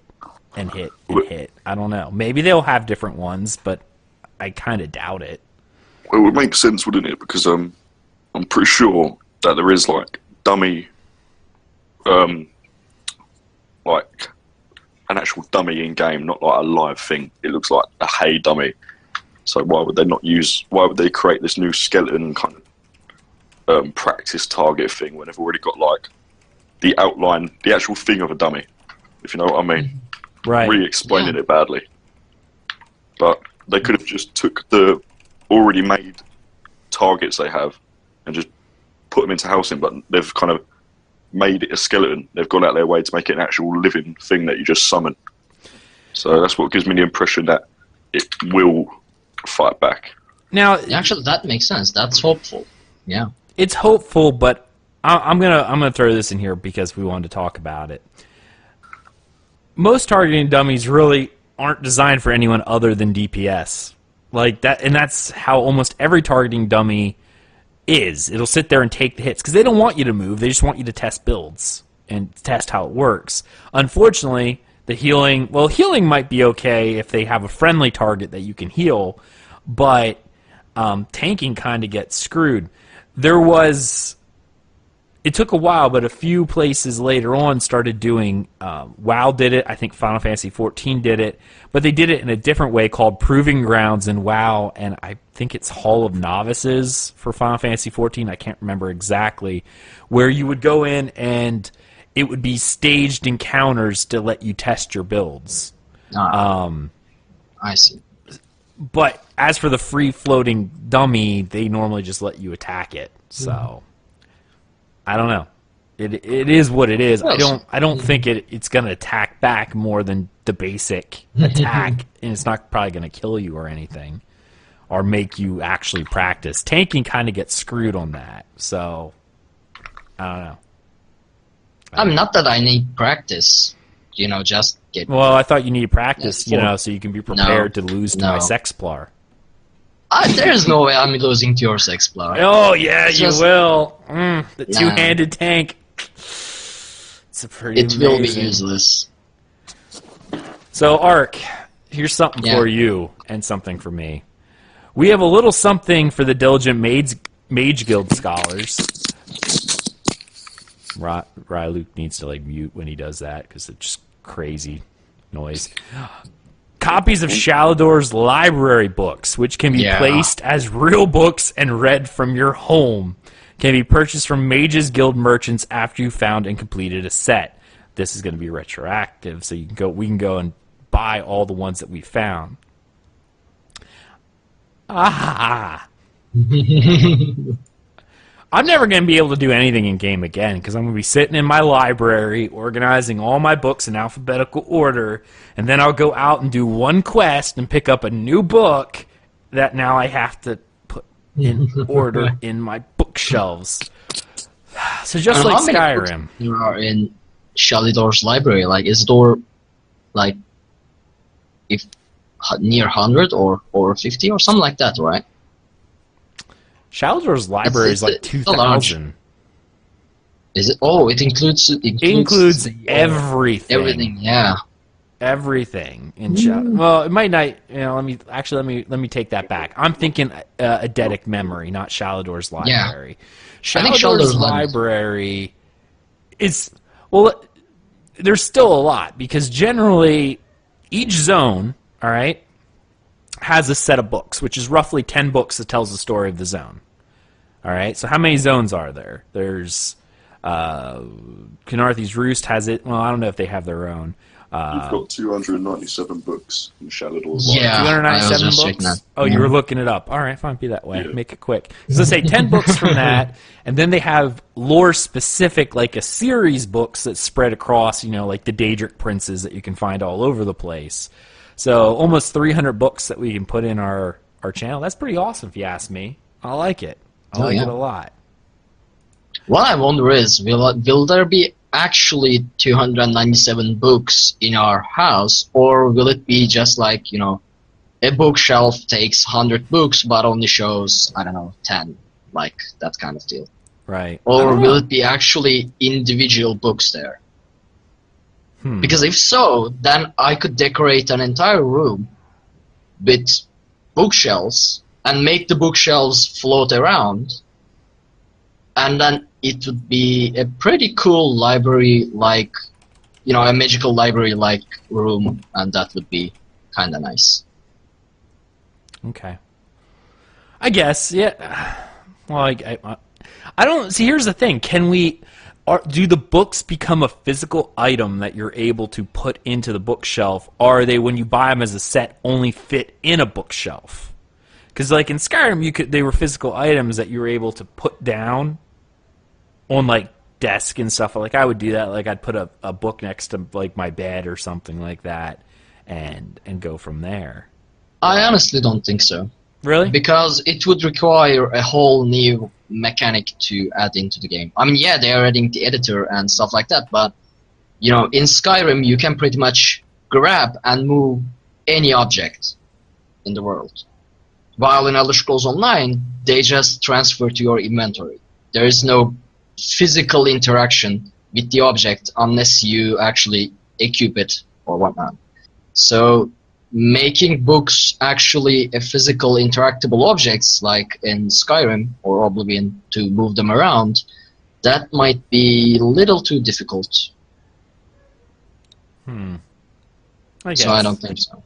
[SPEAKER 1] and hit and hit. I don't know. Maybe they'll have different ones, but I kind of doubt it.
[SPEAKER 4] Well, it would make sense, wouldn't it? Because I'm pretty sure that there is like dummy, like an actual dummy in game, not like a live thing. It looks like a hay dummy. So why would they create this new skeleton kind of practice target thing when they've already got like the outline, the actual thing of a dummy, if you know what I mean?
[SPEAKER 1] Right.
[SPEAKER 4] Re-explaining it badly. But they could have just took the already made targets they have and just put them into housing, but they've kind of made it a skeleton. They've gone out their way to make it an actual living thing that you just summon. So that's what gives me the impression that it will fight back.
[SPEAKER 1] Now,
[SPEAKER 3] Actually, that makes sense. That's hopeful. Yeah.
[SPEAKER 1] it's hopeful, but I'm gonna throw this in here because we wanted to talk about it. Most targeting dummies really aren't designed for anyone other than DPS. Like that, and that's how almost every targeting dummy is. It'll sit there and take the hits because they don't want you to move. They just want you to test builds and test how it works. Unfortunately, the healing might be okay if they have a friendly target that you can heal, but tanking kind of gets screwed. It took a while, but a few places later on started doing, WoW did it, I think Final Fantasy XIV did it, but they did it in a different way called Proving Grounds in WoW, and I think it's Hall of Novices for Final Fantasy XIV, I can't remember exactly, where you would go in and it would be staged encounters to let you test your builds.
[SPEAKER 3] I see.
[SPEAKER 1] But as for the free-floating dummy, they normally just let you attack it, so... I don't know. It is what it is. I don't think it's gonna attack back more than the basic attack, and it's not probably gonna kill you or anything, or make you actually practice. Tanking kind of gets screwed on that, so I don't know.
[SPEAKER 3] Not that I need practice. Just get.
[SPEAKER 1] Well, I thought you need practice, so you can be prepared to lose to my
[SPEAKER 3] No.
[SPEAKER 1] Sexplar.
[SPEAKER 3] There's no way I'm losing to your Sexplar.
[SPEAKER 1] Oh yeah, you
[SPEAKER 3] Just-
[SPEAKER 1] will. The two-handed tank. It's pretty
[SPEAKER 3] It will be
[SPEAKER 1] amazing.
[SPEAKER 3] useless.
[SPEAKER 1] So, Ark, here's something
[SPEAKER 3] Yeah.
[SPEAKER 1] for you and something for me. We have a little something for the Diligent Mage Guild scholars. Ryluke needs to mute when he does that because it's just crazy noise. Copies of Shalador's library books, which can be placed as real books and read from your home, can be purchased from Mages Guild merchants after you found and completed a set. This is going to be retroactive, so we can go and buy all the ones that we found. Ah! I'm never going to be able to do anything in game again because I'm going to be sitting in my library organizing all my books in alphabetical order, and then I'll go out and do one quest and pick up a new book that now I have to put in order in my bookshelves. So just
[SPEAKER 3] And
[SPEAKER 1] like
[SPEAKER 3] how many
[SPEAKER 1] Skyrim.
[SPEAKER 3] books there are in Shalidor's library? Like, is Door like if near 100 or 50 or something like that, right?
[SPEAKER 1] Shaldor's library is like
[SPEAKER 3] it's a large-
[SPEAKER 1] 2,000.
[SPEAKER 3] Is it? Oh, it includes
[SPEAKER 1] It includes
[SPEAKER 3] the,
[SPEAKER 1] everything.
[SPEAKER 3] everything. Yeah.
[SPEAKER 1] Everything in Shadow. Well, it might not. You know, let me take that back. I'm thinking eidetic memory, not Shalador's library.
[SPEAKER 3] I think
[SPEAKER 1] Shalador's
[SPEAKER 3] Shalador's
[SPEAKER 1] library is there's still a lot because generally each zone, all right, has a set of books, which is roughly 10 books that tells the story of the zone. All right. So how many zones are there? There's Kynarthi's Roost has it. Well, I don't know if they have their own.
[SPEAKER 4] You've got 297 books in Shadowlord's
[SPEAKER 3] Yeah. I was
[SPEAKER 1] 297
[SPEAKER 3] just checking
[SPEAKER 1] books?
[SPEAKER 3] that.
[SPEAKER 1] Oh, you were looking it up. All right, fine, be that way.
[SPEAKER 4] Yeah.
[SPEAKER 1] Make it quick. So say 10 books from that, and then they have lore-specific, like a series books that spread across, you know, like the Daedric Princes that you can find all over the place. So almost 300 books that we can put in our channel. That's pretty awesome, if you ask me. I like it. I like it a lot.
[SPEAKER 3] What I wonder is, will there be actually 297 books in our house, or will it be just like, you know, a bookshelf takes 100 books but only shows, I don't know, 10, like that kind of deal?
[SPEAKER 1] Right.
[SPEAKER 3] Or will it be actually individual books there? Because if so, then I could decorate an entire room with bookshelves and make the bookshelves float around, and then it would be a pretty cool library, like, you know, a magical library-like room, and that would be kind of nice.
[SPEAKER 1] Okay. I guess, yeah. Well, I don't see. Here's the thing: can we? Do the books become a physical item that you're able to put into the bookshelf? Or are they, when you buy them as a set, only fit in a bookshelf? Because, like in Skyrim, they were physical items that you were able to put down on like desk and stuff. Like I would do that. Like I'd put a book next to like my bed or something like that, and go from there.
[SPEAKER 3] I honestly don't think so.
[SPEAKER 1] Really?
[SPEAKER 3] Because it would require a whole new mechanic to add into the game. I mean, yeah, they are adding the editor and stuff like that, but, you know, in Skyrim, you can pretty much grab and move any object in the world. While in Elder Scrolls Online, they just transfer to your inventory. There is no physical interaction with the object unless you actually equip it or whatnot. So making books actually a physical interactable objects like in Skyrim or Oblivion to move them around, that might be a little too difficult.
[SPEAKER 1] I guess.
[SPEAKER 3] So I don't think so.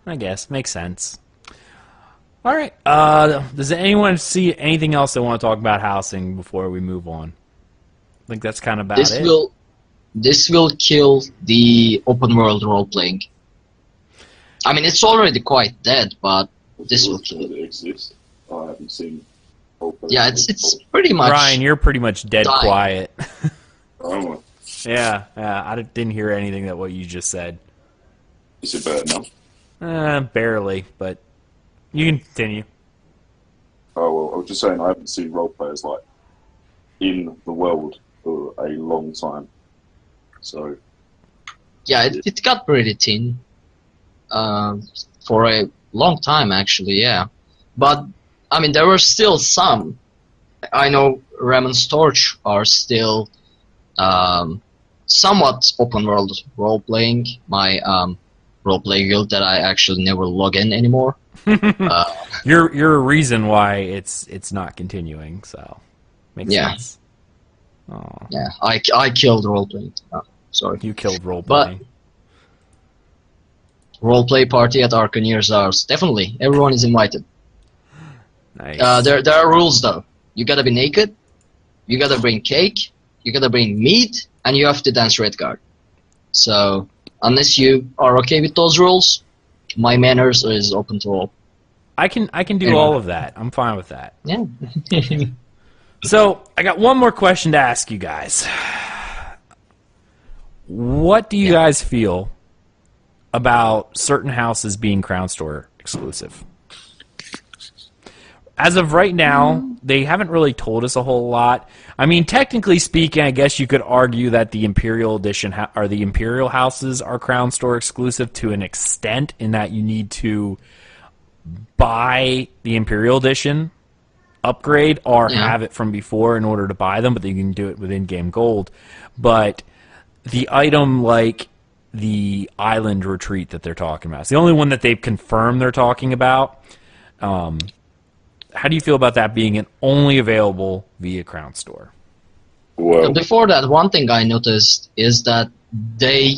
[SPEAKER 1] I guess. Makes sense. All right. Does anyone see anything else they want to talk about housing before we move on? I think that's kind of about it.
[SPEAKER 3] This will kill the open world role playing. I mean, it's already quite dead, but this will kill it.
[SPEAKER 4] It exists. I haven't seen.
[SPEAKER 3] Yeah, it's pretty much.
[SPEAKER 1] Ryan, you're pretty much dead
[SPEAKER 3] dying.
[SPEAKER 1] quiet.
[SPEAKER 4] Oh,
[SPEAKER 1] Yeah, I didn't hear anything that what you just said.
[SPEAKER 4] is it better now?
[SPEAKER 1] Barely, but you can continue.
[SPEAKER 4] Oh well, I was just saying I haven't seen role players like in the world for a long time. So
[SPEAKER 3] Yeah, it got pretty thin for a long time, actually, yeah. But, I mean, there were still some. I know Ramon's Torch are still somewhat open-world role-playing. My role-play guild that I actually never log in anymore.
[SPEAKER 1] You're a reason why it's not continuing, so makes sense. Oh,
[SPEAKER 3] Yeah, I killed role-playing. Oh, sorry.
[SPEAKER 1] you killed role playing.
[SPEAKER 3] Role-play party at Arkhaniir's ours. Definitely, everyone is invited.
[SPEAKER 1] Nice.
[SPEAKER 3] There are rules though. You gotta be naked, you gotta bring cake, you gotta bring meat, and you have to dance Redguard. So, unless you are okay with those rules, my manners is open to all.
[SPEAKER 1] I can do
[SPEAKER 3] Anyway.
[SPEAKER 1] all of that. I'm fine with that.
[SPEAKER 3] Yeah.
[SPEAKER 1] So, I got one more question to ask you guys. What do you guys feel about certain houses being Crown Store exclusive? As of right now, they haven't really told us a whole lot. I mean, technically speaking, I guess you could argue that the Imperial Edition or the Imperial houses are Crown Store exclusive to an extent, in that you need to buy the Imperial Edition upgrade or have it from before in order to buy them, but you can do it with in-game gold. But the item like the Island Retreat that they're talking about, it's the only one that they've confirmed they're talking about. How do you feel about that being only available via Crown Store?
[SPEAKER 4] Well,
[SPEAKER 3] Before that, one thing I noticed is that they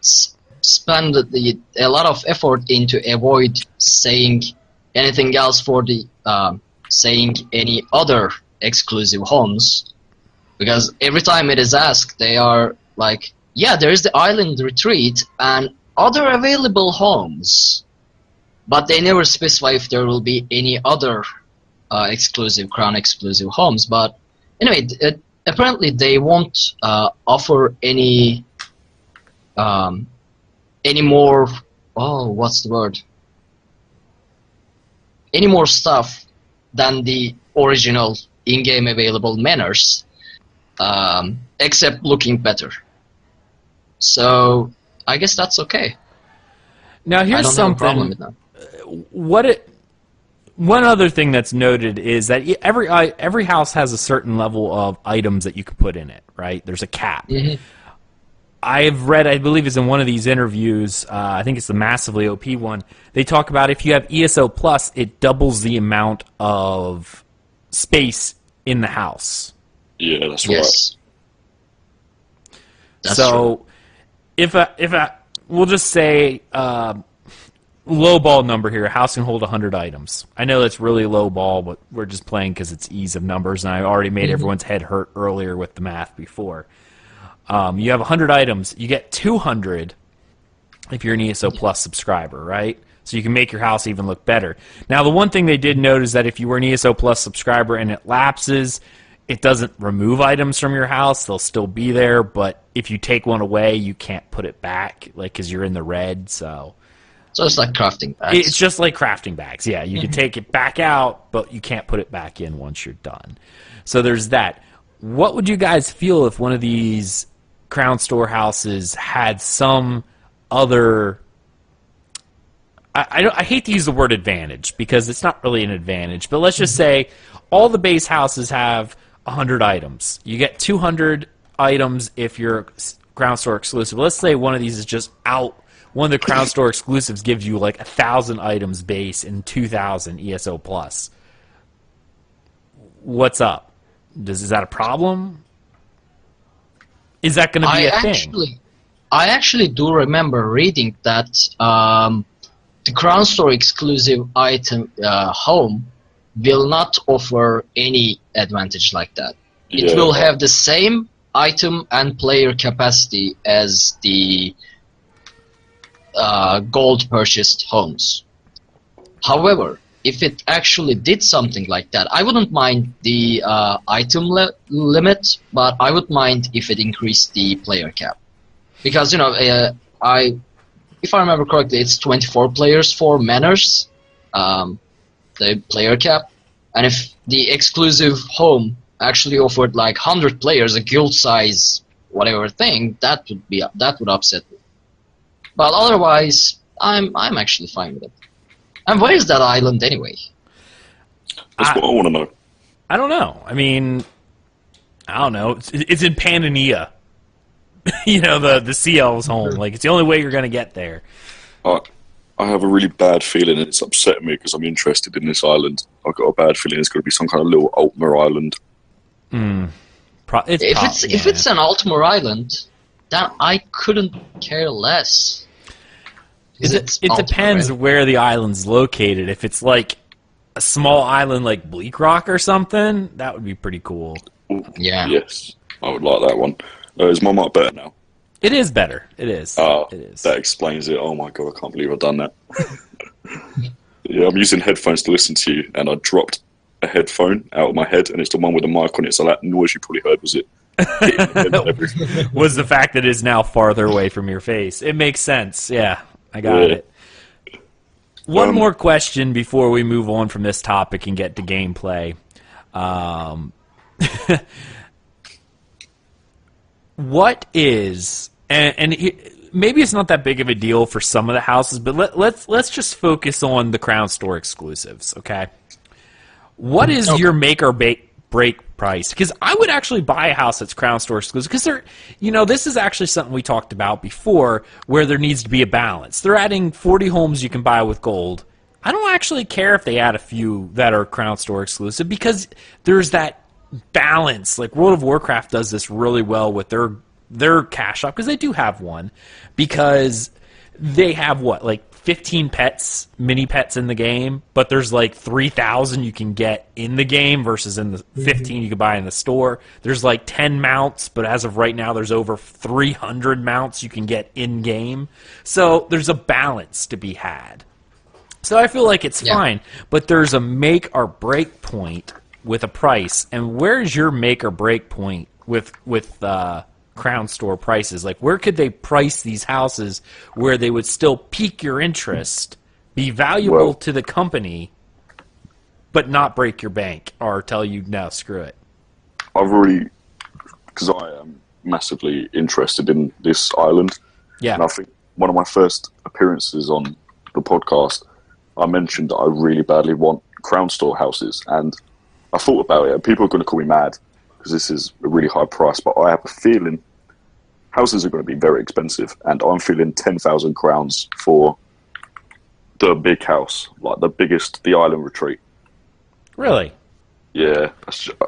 [SPEAKER 3] spend a lot of effort into avoid saying anything else for the saying any other exclusive homes, because every time it is asked, they are like, yeah, there is the Island Retreat and other available homes, but they never specify if there will be any other exclusive Crown exclusive homes. But anyway, apparently they won't offer any more, what's the word, any more stuff than the original in-game available manors, except looking better. So I guess that's okay.
[SPEAKER 1] Now here's
[SPEAKER 3] I don't have a problem with
[SPEAKER 1] something.
[SPEAKER 3] that.
[SPEAKER 1] One other thing that's noted is that every house has a certain level of items that you can put in it, right? There's a cap. I've read, I believe it's in one of these interviews, I think it's the MassivelyOP one, they talk about if you have ESO Plus, it doubles the amount of space in the house.
[SPEAKER 4] yeah, that's
[SPEAKER 3] Yes. That's
[SPEAKER 1] So if we'll just say low ball number here, a house can hold 100 items. I know that's really low ball, but we're just playing because it's ease of numbers, and I already made everyone's head hurt earlier with the math before. You have 100 items. You get 200 if you're an ESO Plus subscriber, right? So you can make your house even look better. Now, the one thing they did note is that if you were an ESO Plus subscriber and it lapses, it doesn't remove items from your house. They'll still be there, but if you take one away, you can't put it back, like, because you're in the red. So
[SPEAKER 3] it's like crafting bags.
[SPEAKER 1] it's just like crafting bags. Yeah, you can take it back out, but you can't put it back in once you're done. So there's that. What would you guys feel if one of these Crown Store houses had some other... I hate to use the word advantage because it's not really an advantage, but let's just say all the base houses have 100 items. You get 200 items if you're Crown Store exclusive. Let's say one of these is just out. One of the Crown Store exclusives gives you like 1,000 items base and 2,000 ESO Plus. What's up? Is that a problem? Is that going to be a thing?
[SPEAKER 3] I actually do remember reading that the Crown Store exclusive item home will not offer any advantage like that. It will have the same item and player capacity as the gold purchased homes. However, if it actually did something like that, I wouldn't mind the item limit, but I would mind if it increased the player cap. Because, you know, if I remember correctly, it's 24 players for manors, the player cap. And if the exclusive home actually offered like 100 players, a guild size, whatever thing, that would upset me. But otherwise, I'm actually fine with it. And where is that island anyway?
[SPEAKER 4] That's what I want to know.
[SPEAKER 1] I don't know. I mean, I don't know. It's in Panania. You know, the Sea Elves' home. Like, it's the only way you're going to get there.
[SPEAKER 4] I have a really bad feeling, and it's upsetting me because I'm interested in this island. I've got a bad feeling it's going to be some kind of little Altmer island.
[SPEAKER 3] If it's an Altmer island, then I couldn't care less.
[SPEAKER 1] It depends where the island's located. If it's like a small island like Bleak Rock or something, that would be pretty cool.
[SPEAKER 3] Yeah.
[SPEAKER 4] Yes, I would like that one. Is my mic better now?
[SPEAKER 1] It is better. It is. It is.
[SPEAKER 4] That explains it. Oh my god, I can't believe I've done that. Yeah, I'm using headphones to listen to you, and I dropped a headphone out of my head, and it's the one with the mic on it. So that noise you probably heard was it.
[SPEAKER 1] Was the fact that it is now farther away from your face. It makes sense. Yeah, I got it. One more question before we move on from this topic and get to gameplay. What is maybe it's not that big of a deal for some of the houses, but let's just focus on the Crown Store exclusives, okay? What is your make or break price? Because I would actually buy a house that's Crown Store exclusive, because this is actually something we talked about before, where there needs to be a balance. They're adding 40 homes you can buy with gold. I don't actually care if they add a few that are Crown Store exclusive, because there's that balance. Like World of Warcraft does this really well with their cash shop, because they do have one, because they have like 15 pets, mini pets in the game, but there's like 3,000 you can get in the game versus in the 15 you can buy in the store. There's like 10 mounts, but as of right now there's over 300 mounts you can get in game. So there's a balance to be had. So I feel like it's fine, but there's a make or break point with a price. And where's your make or break point with Crown Store prices? Like, where could they price these houses where they would still pique your interest, be valuable to the company, but not break your bank or tell you, no, screw it?
[SPEAKER 4] Because I am massively interested in this island.
[SPEAKER 1] Yeah.
[SPEAKER 4] And I think one of my first appearances on the podcast, I mentioned that I really badly want Crown Store houses, and I thought about it, and people are going to call me mad because this is a really high price, but I have a feeling houses are going to be very expensive, and I'm feeling 10,000 crowns for the big house, like the island retreat.
[SPEAKER 1] Really?
[SPEAKER 4] Yeah. That's just,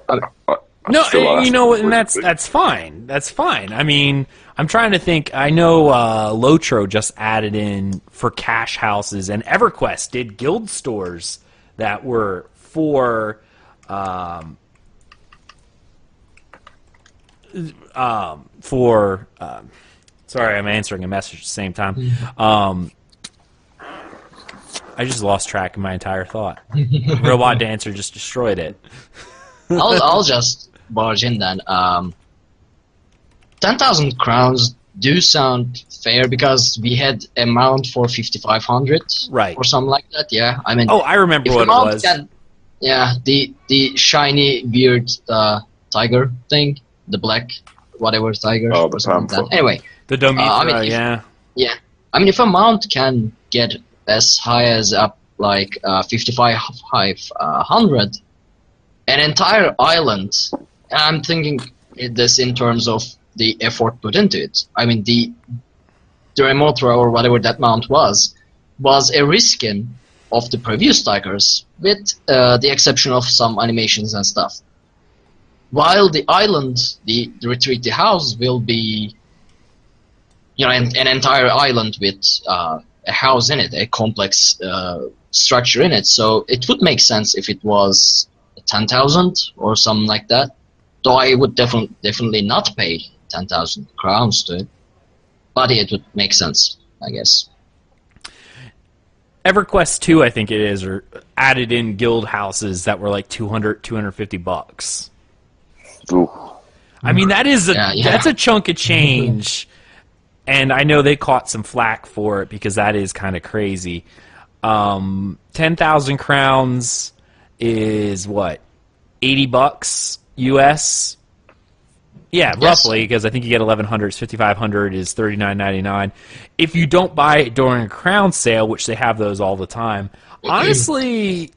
[SPEAKER 1] No,
[SPEAKER 4] like
[SPEAKER 1] you know, and
[SPEAKER 4] really
[SPEAKER 1] that's fine. That's fine. I mean, I'm trying to think. I know Lotro just added in for cash houses, and EverQuest did guild stores that were for sorry, I'm answering a message at the same time. I just lost track of my entire thought. Robot Dancer just destroyed it.
[SPEAKER 3] I'll just barge in then. 10,000 crowns do sound fair, because we had a mount for 5,500,
[SPEAKER 1] right,
[SPEAKER 3] or something like that. Yeah, I mean.
[SPEAKER 1] Oh, I remember what it was.
[SPEAKER 3] The shiny beard tiger thing, the black whatever tiger.
[SPEAKER 4] Oh,
[SPEAKER 3] or something like that. Anyway,
[SPEAKER 1] the Domithra,
[SPEAKER 3] yeah. I mean, if a mount can get as high as up like 5,500, an entire island, and I'm thinking this in terms of the effort put into it. I mean, the Remotra or whatever that mount was a reskin of the previous tigers, with the exception of some animations and stuff. While the island, the retreat, the house will be, an entire island with a house in it, a complex structure in it. So it would make sense if it was 10,000 or something like that. Though I would definitely not pay 10,000 crowns to it, but it would make sense, I guess.
[SPEAKER 1] EverQuest 2, I think it is, or added in guild houses that were like $250.
[SPEAKER 4] Ooh.
[SPEAKER 1] I mean, that's a chunk of change, and I know they caught some flack for it because that is kind of crazy. 10,000 crowns is what, $80 US? Yeah,
[SPEAKER 3] yes.
[SPEAKER 1] Roughly, because I think you get 1,100, 5,500 is $39.99. If you don't buy it during a crown sale, which they have those all the time, honestly,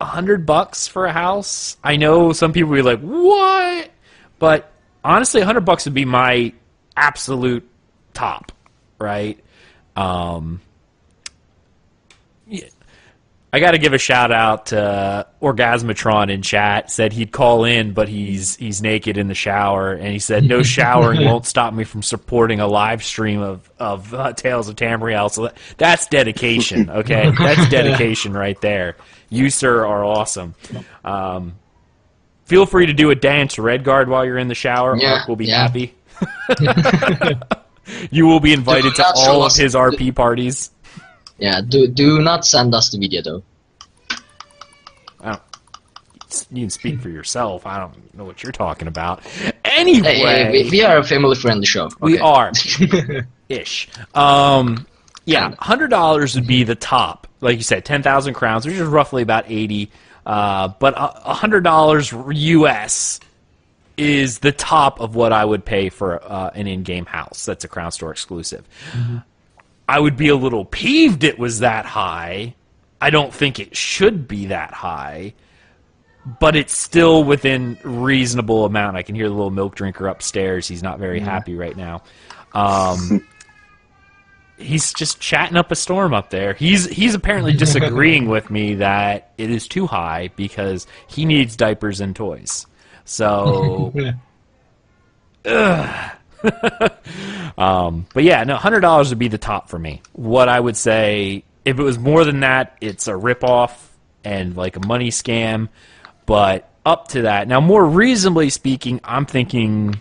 [SPEAKER 1] $100 for a house. I know some people will be like, "What?" But honestly, $100 would be my absolute top, right? Yeah. I got to give a shout out to Orgasmatron in chat. Said he'd call in, but he's naked in the shower, and he said no showering won't stop me from supporting a live stream of Tales of Tamriel. So that's dedication, okay? That's dedication right there. You, sir, are awesome. Feel free to do a dance Redguard while you're in the shower.
[SPEAKER 3] Yeah,
[SPEAKER 1] Mark will be happy. You will be invited to all of his RP parties.
[SPEAKER 3] Yeah, do not send us the video though.
[SPEAKER 1] can speak for yourself. I don't know what you're talking about. Anyway,
[SPEAKER 3] Hey, we are a family-friendly show.
[SPEAKER 1] we
[SPEAKER 3] Okay.
[SPEAKER 1] are ish. Yeah, $100 would be the top. Like you said, 10,000 crowns, which is roughly about 80. But $100 US is the top of what I would pay for an in-game house. That's a Crown Store exclusive. I would be a little peeved it was that high. I don't think it should be that high, but it's still within reasonable amount. I can hear the little milk drinker upstairs. He's not very happy right now. He's just chatting up a storm up there. He's apparently disagreeing with me that it is too high because he needs diapers and toys. So, but yeah, no, $100 would be the top for me. What I would say, if it was more than that, it's a ripoff and like a money scam. But up to that, now more reasonably speaking, I'm thinking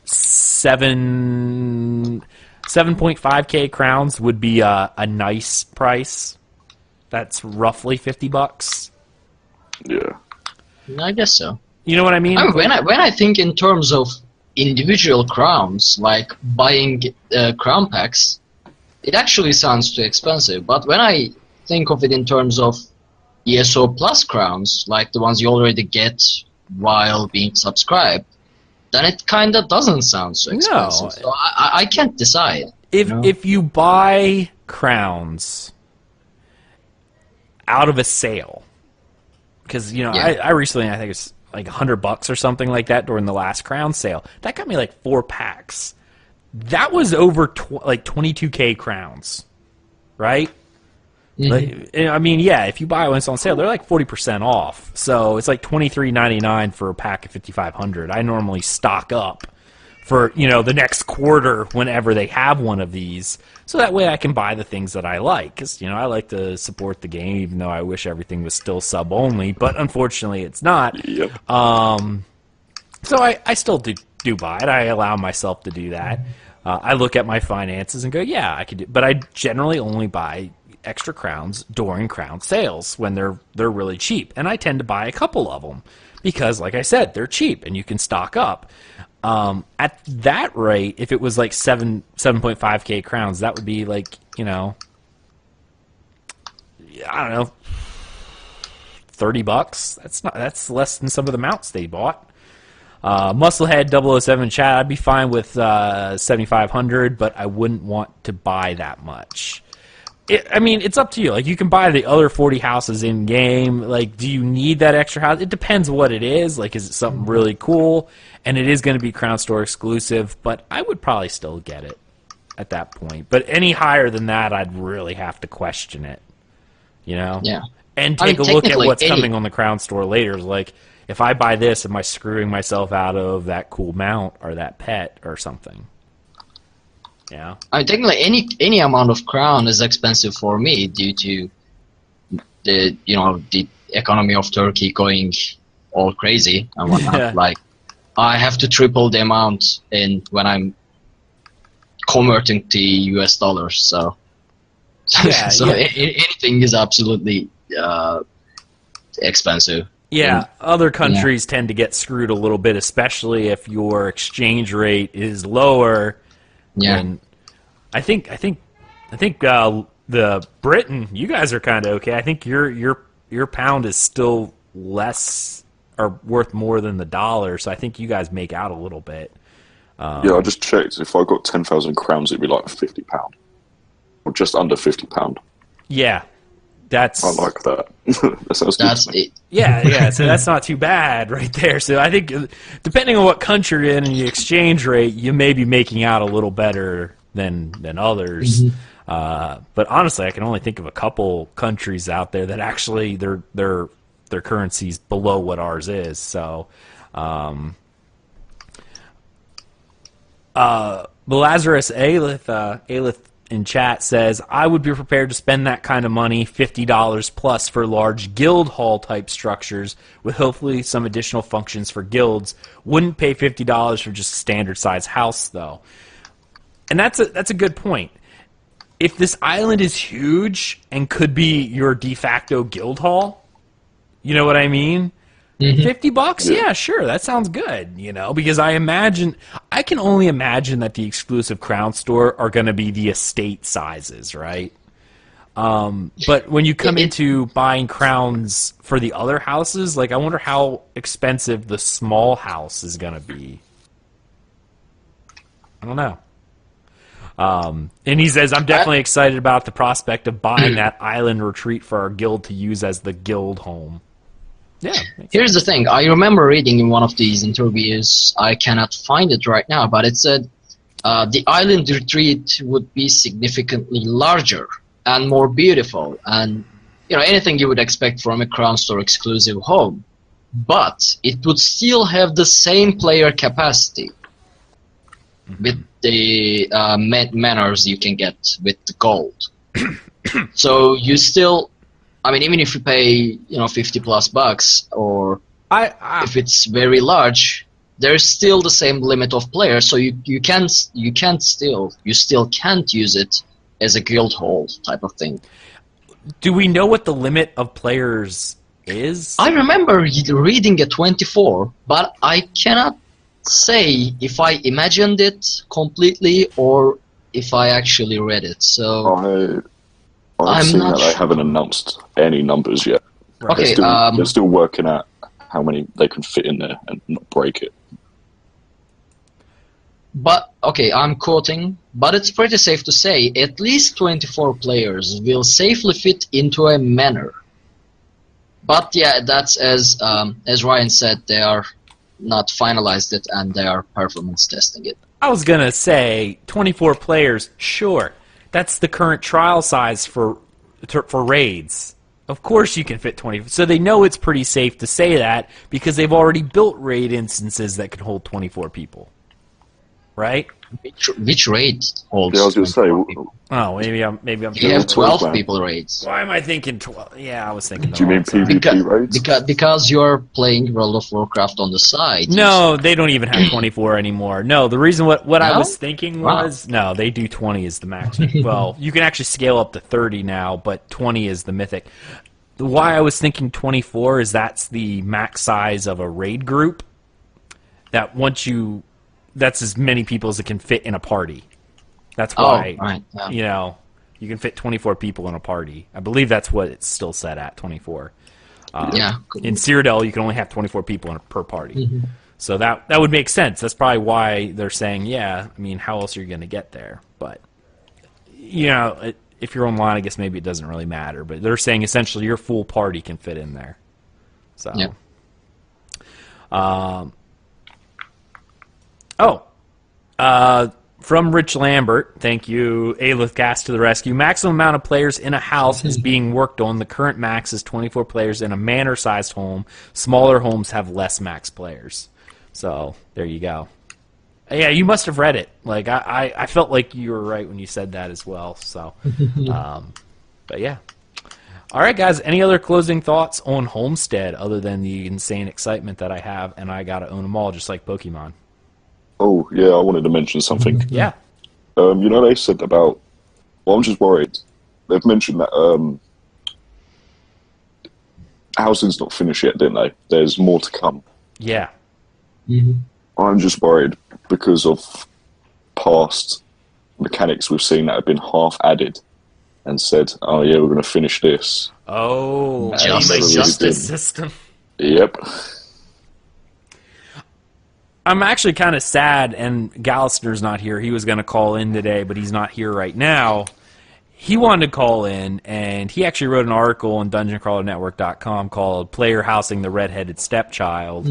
[SPEAKER 1] 7.5k crowns would be a nice price. That's roughly $50.
[SPEAKER 4] Yeah.
[SPEAKER 3] I guess so.
[SPEAKER 1] You know what I mean?
[SPEAKER 3] I mean, when I think in terms of individual crowns, like buying crown packs, it actually sounds too expensive. But when I think of it in terms of ESO plus crowns, like the ones you already get while being subscribed, then it kind of doesn't sound so expensive.
[SPEAKER 1] No.
[SPEAKER 3] So I can't decide.
[SPEAKER 1] If you buy crowns out of a sale, because I recently, I think it's like $100 or something like that during the last crown sale. That got me like 4 packs. That was over like 22k crowns, right? Like, I mean, yeah, if you buy it when it's on sale, they're like 40% off. So it's like $23.99 for a pack of 5,500. I normally stock up for the next quarter whenever they have one of these, so that way I can buy the things that I like. Because I like to support the game, even though I wish everything was still sub only. But unfortunately, it's not.
[SPEAKER 4] Yep.
[SPEAKER 1] So I still do buy it. I allow myself to do that. I look at my finances and go, yeah, I could do. But I generally only buy extra crowns during crown sales when they're really cheap, and I tend to buy a couple of them because, like I said, they're cheap and you can stock up. At that rate, if it was like 7.5k crowns, that would be like I don't know, $30. That's less than some of the mounts they bought. Musclehead 007 chat, I'd be fine with 7,500, but I wouldn't want to buy that much. I mean, it's up to you. Like, you can buy the other 40 houses in game. Like, do you need that extra house? It depends what it is. Like, is it something really cool? And it is going to be Crown Store exclusive, but I would probably still get it at that point. But any higher than that, I'd really have to question it.
[SPEAKER 3] Yeah.
[SPEAKER 1] And take a look at what's coming on the Crown Store later. Like, if I buy this, am I screwing myself out of that cool mount or that pet or something? Yeah.
[SPEAKER 3] I mean, technically, any amount of crown is expensive for me due to the the economy of Turkey going all crazy and whatnot.
[SPEAKER 1] Yeah.
[SPEAKER 3] Like, I have to triple the amount when I'm converting to US dollars. So,
[SPEAKER 1] Yeah,
[SPEAKER 3] anything is absolutely expensive.
[SPEAKER 1] Yeah, other countries tend to get screwed a little bit, especially if your exchange rate is lower.
[SPEAKER 3] Yeah.
[SPEAKER 1] And I think the Britain, you guys are kind of okay. I think your pound is still less or worth more than the dollar, so I think you guys make out a little bit.
[SPEAKER 4] Yeah, I just checked. If I got 10,000 crowns, it'd be like £50, or just under £50.
[SPEAKER 1] Yeah, that's.
[SPEAKER 4] I like that. That sounds good to me.
[SPEAKER 3] It.
[SPEAKER 1] Yeah. So that's not too bad right there. So I think depending on what country you're in and the exchange rate, you may be making out a little better than others. But honestly, I can only think of a couple countries out there that actually their currency's below what ours is. So, Lazarus Aelith in chat says, I would be prepared to spend that kind of money, $50 plus, for large guild hall type structures with hopefully some additional functions for guilds. Wouldn't pay $50 for just a standard size house though. And that's a good point. If this island is huge and could be your de facto guild hall, You know what I mean? $50?
[SPEAKER 4] Yeah.
[SPEAKER 1] Yeah, sure. That sounds good, because I can only imagine that the exclusive Crown Store are going to be the estate sizes, right? But when you come into buying crowns for the other houses, like I wonder how expensive the small house is going to be. I don't know. And he says, I'm definitely excited about the prospect of buying that island retreat for our guild to use as the guild home. Yeah.
[SPEAKER 3] Here's the thing. I remember reading in one of these interviews, I cannot find it right now, but it said the island retreat would be significantly larger and more beautiful and anything you would expect from a Crown Store exclusive home. But it would still have the same player capacity with the manors you can get with the gold. So you still, even if you pay $50+ or if it's very large, there's still the same limit of players. So you still can't use it as a guild hall type of thing.
[SPEAKER 1] Do we know what the limit of players is?
[SPEAKER 3] I remember reading a 24, but I cannot say if I imagined it completely or if I actually read it. So
[SPEAKER 4] I've seen
[SPEAKER 3] not
[SPEAKER 4] that they haven't announced any numbers yet.
[SPEAKER 1] Right.
[SPEAKER 3] Okay,
[SPEAKER 4] They're still working out how many they can fit in there and not break it.
[SPEAKER 3] But, okay, I'm quoting, but it's pretty safe to say at least 24 players will safely fit into a manor. But yeah, that's as Ryan said, they are not finalized it and they are performance testing it.
[SPEAKER 1] I was going to say 24 players, sure. That's the current trial size for raids. Of course you can fit 20. So they know it's pretty safe to say that because they've already built raid instances that can hold 24 people. Right?
[SPEAKER 3] Which raid holds?
[SPEAKER 4] Yeah, I was going to say.
[SPEAKER 1] Oh, maybe I'm.
[SPEAKER 3] You have 12 people raids.
[SPEAKER 1] Why am I thinking 12? Yeah, I was thinking.
[SPEAKER 4] Do you mean PvP raids?
[SPEAKER 3] Because you're playing World of Warcraft on the side.
[SPEAKER 1] No, they don't even have 24 anymore. No, the reason what I was thinking was no, they do 20 is the max. Well, you can actually scale up to 30 now, but 20 is the mythic. Why I was thinking 24 is that's the max size of a raid group. That's as many people as it can fit in a party. That's why, you can fit 24 people in a party. I believe that's what it's still set at, 24. In Cyrodiil, you can only have 24 people per party. Mm-hmm. So that would make sense. That's probably why they're saying, how else are you going to get there? But, if you're online, I guess maybe it doesn't really matter. But they're saying essentially your full party can fit in there. So, from Rich Lambert, thank you, Alith Gas to the rescue. Maximum amount of players in a house is being worked on. The current max is 24 players in a manor-sized home. Smaller homes have less max players. So, there you go. Yeah, you must have read it. Like, I felt like you were right when you said that as well. So, but yeah. All right, guys, any other closing thoughts on Homestead other than the insane excitement that I have and I gotta own them all just like Pokemon?
[SPEAKER 4] Oh, yeah, I wanted to mention something.
[SPEAKER 1] Yeah.
[SPEAKER 4] They said about... Well, I'm just worried. They've mentioned that housing's not finished yet, didn't they? There's more to come.
[SPEAKER 1] Yeah.
[SPEAKER 3] Mm-hmm.
[SPEAKER 4] I'm just worried because of past mechanics we've seen that have been half added and said, oh, yeah, we're going to finish this.
[SPEAKER 1] Oh,
[SPEAKER 3] justice
[SPEAKER 1] system.
[SPEAKER 4] Yep.
[SPEAKER 1] I'm actually kind of sad, and Gallister's not here. He was going to call in today, but he's not here right now. He wanted to call in, and he actually wrote an article on DungeonCrawlerNetwork.com called Player Housing the Redheaded Stepchild,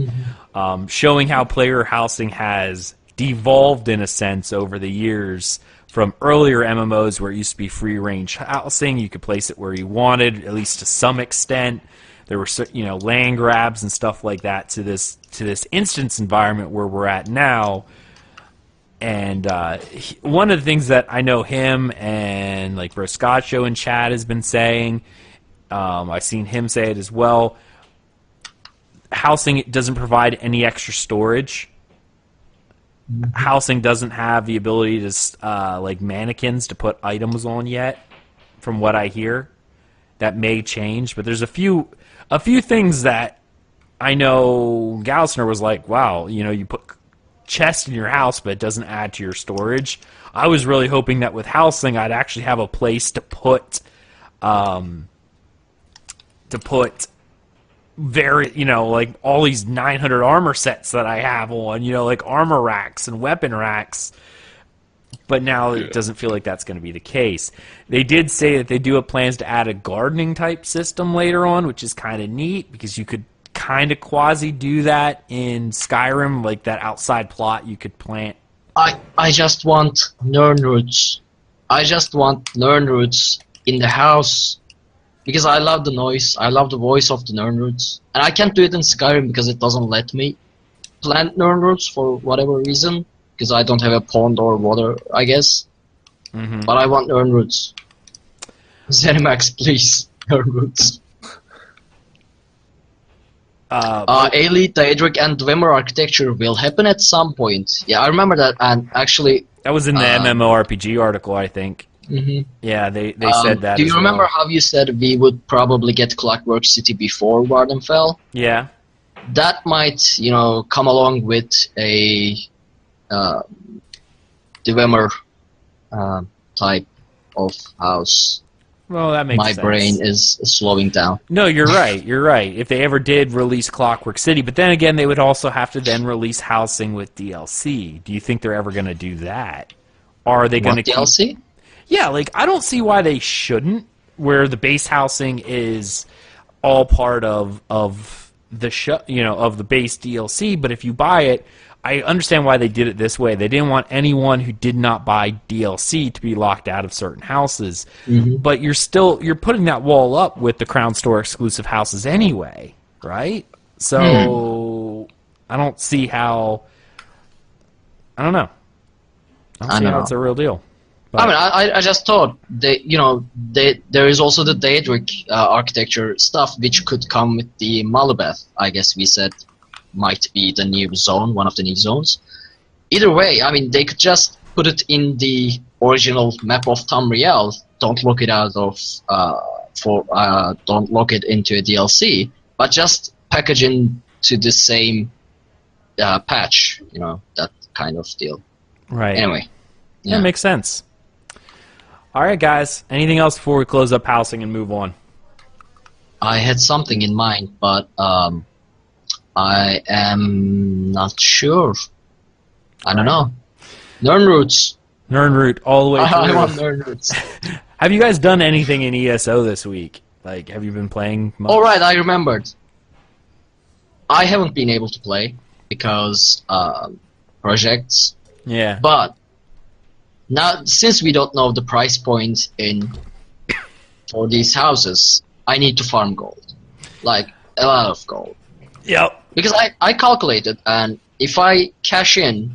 [SPEAKER 1] showing how player housing has devolved, in a sense, over the years from earlier MMOs where it used to be free-range housing. You could place it where you wanted, at least to some extent. There were, land grabs and stuff like that to this instance environment where we're at now. And one of the things that I know him and like Broscaccio in chat has been saying, I've seen him say it as well. Housing doesn't provide any extra storage. Housing doesn't have the ability to like mannequins to put items on yet, from what I hear. that may change. But there's a few things that I know Gallusner was like, wow, you know, you put chest in your house, but it doesn't add to your storage. I was really hoping that with housing, I'd actually have a place to put very, you know, like all these 900 armor sets that I have on, you know, like armor racks and weapon racks. But now it doesn't feel like that's going to be the case. They did say that they do have plans to add a gardening type system later on, which is kind of neat because you could kind of quasi do that in Skyrim, like that outside plot you could plant.
[SPEAKER 3] I just want Nern roots. I just want Nern roots in the house because I love the noise. I love the voice of the Nern roots, and I can't do it in Skyrim because it doesn't let me plant Nern roots for whatever reason. Because I don't have a pond or water, I guess. But I want Nern roots. Zenimax, please, Nern roots. Elite, Daedric, and Dwemer architecture will happen at some point. Yeah, I remember that, and actually...
[SPEAKER 1] That was in the MMORPG article, I think. Yeah, they said that.
[SPEAKER 3] Do you remember how you said we would probably get Clockwork City before Vardenfell?
[SPEAKER 1] Yeah.
[SPEAKER 3] That might, you know, come along with a... Dwemer type of house.
[SPEAKER 1] Well, that makes sense.
[SPEAKER 3] My brain is slowing down.
[SPEAKER 1] No, you're right. You're right. If they ever did release Clockwork City, but then again, they would also have to then release housing with DLC. Do you think they're ever going to do that? Or are they going to keep
[SPEAKER 3] DLC?
[SPEAKER 1] Yeah, like I don't see why they shouldn't. Where the base housing is all part of the of the base DLC, but if you buy it. I understand why they did it this way. They didn't want anyone who did not buy DLC to be locked out of certain houses. But you're putting that wall up with the Crown Store exclusive houses anyway, right? So I don't see how. I don't know. I don't see how it's a real deal. But,
[SPEAKER 3] I mean, I just thought there is also the Daedric architecture stuff which could come with the Malubeth. I guess we said. Might be the new zone, one of the new zones. Either way, I mean, they could just put it in the original map of Tamriel. Don't lock it out of don't lock it into a DLC, but just package into the same patch. You know, that kind of deal.
[SPEAKER 1] Right.
[SPEAKER 3] Anyway,
[SPEAKER 1] yeah, makes sense. All right, guys. Anything else before we close up housing and move on?
[SPEAKER 3] I had something in mind, but I am not sure. I don't know. Nern roots.
[SPEAKER 1] Nern root all the way through.
[SPEAKER 3] I want Nern roots.
[SPEAKER 1] Have you guys done anything in ESO this week? Like, have you been playing much?
[SPEAKER 3] All right, I remembered. I haven't been able to play because projects.
[SPEAKER 1] Yeah.
[SPEAKER 3] But now, since we don't know the price point for these houses, I need to farm gold, like a lot of gold.
[SPEAKER 1] Yep.
[SPEAKER 3] Because I calculated, and if I cash in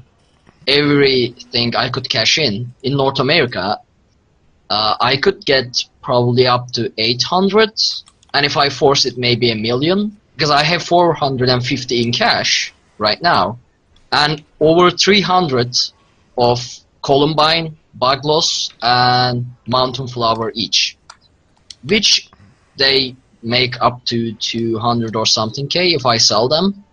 [SPEAKER 3] everything I could cash in North America, I could get probably up to 800, and if I force it, maybe 1 million, because I have 450 in cash right now, and over 300 of Columbine, Baglos, and Mountain Flower each, which they make up to 200 or something K if I sell them.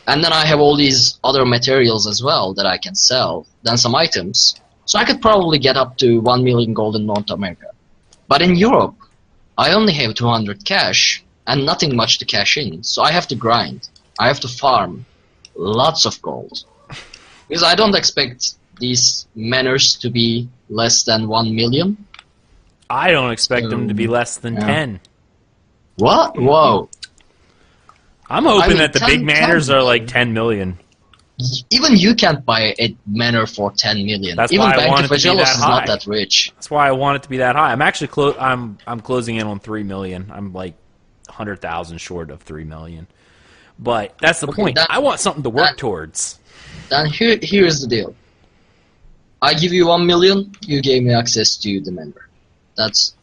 [SPEAKER 3] And then I have all these other materials as well that I can sell, then some items. So I could probably get up to 1 million gold in North America. But in Europe, I only have 200 cash and nothing much to cash in. So I have to grind. I have to farm lots of gold. Because I don't expect these manors to be less than 1 million.
[SPEAKER 1] I don't expect them to be less than 10.
[SPEAKER 3] What? Whoa.
[SPEAKER 1] I'm hoping that the big manors are like 10 million.
[SPEAKER 3] Even you can't buy a manor for 10 million.
[SPEAKER 1] That's
[SPEAKER 3] Even
[SPEAKER 1] why I
[SPEAKER 3] Bank
[SPEAKER 1] want
[SPEAKER 3] of
[SPEAKER 1] it to be
[SPEAKER 3] Aggelos
[SPEAKER 1] that
[SPEAKER 3] is
[SPEAKER 1] high.
[SPEAKER 3] not that rich.
[SPEAKER 1] That's why I want it to be that high. I'm actually I'm closing in on 3 million. I'm like 100,000 short of 3 million. But that's the point. I want something to work towards.
[SPEAKER 3] Then here's the deal. I give you 1 million, you gave me access to the member. Does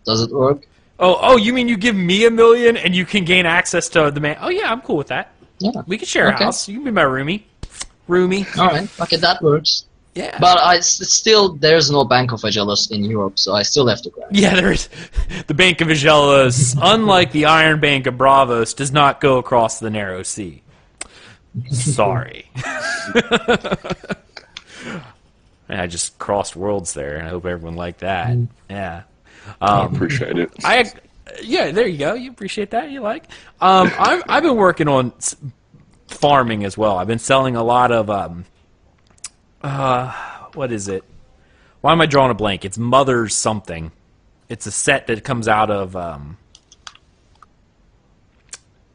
[SPEAKER 3] it work?
[SPEAKER 1] Oh, you mean you give me 1 million and you can gain access to the man? Oh yeah, I'm cool with that.
[SPEAKER 3] Yeah.
[SPEAKER 1] We can share a house. You can be my roomie.
[SPEAKER 3] Alright, okay, that works.
[SPEAKER 1] Yeah.
[SPEAKER 3] But still, there's no Bank of Aggelos in Europe, so I still have to grind.
[SPEAKER 1] Yeah, there's the Bank of Aggelos, unlike the Iron Bank of Bravos, does not go across the narrow sea. Sorry. I just crossed worlds there, and I hope everyone liked that. Yeah.
[SPEAKER 4] I appreciate it.
[SPEAKER 1] Yeah, there you go. You appreciate that. You like. I've been working on farming as well. I've been selling a lot of what is it? Why am I drawing a blank? It's Mother's something. It's a set that comes out of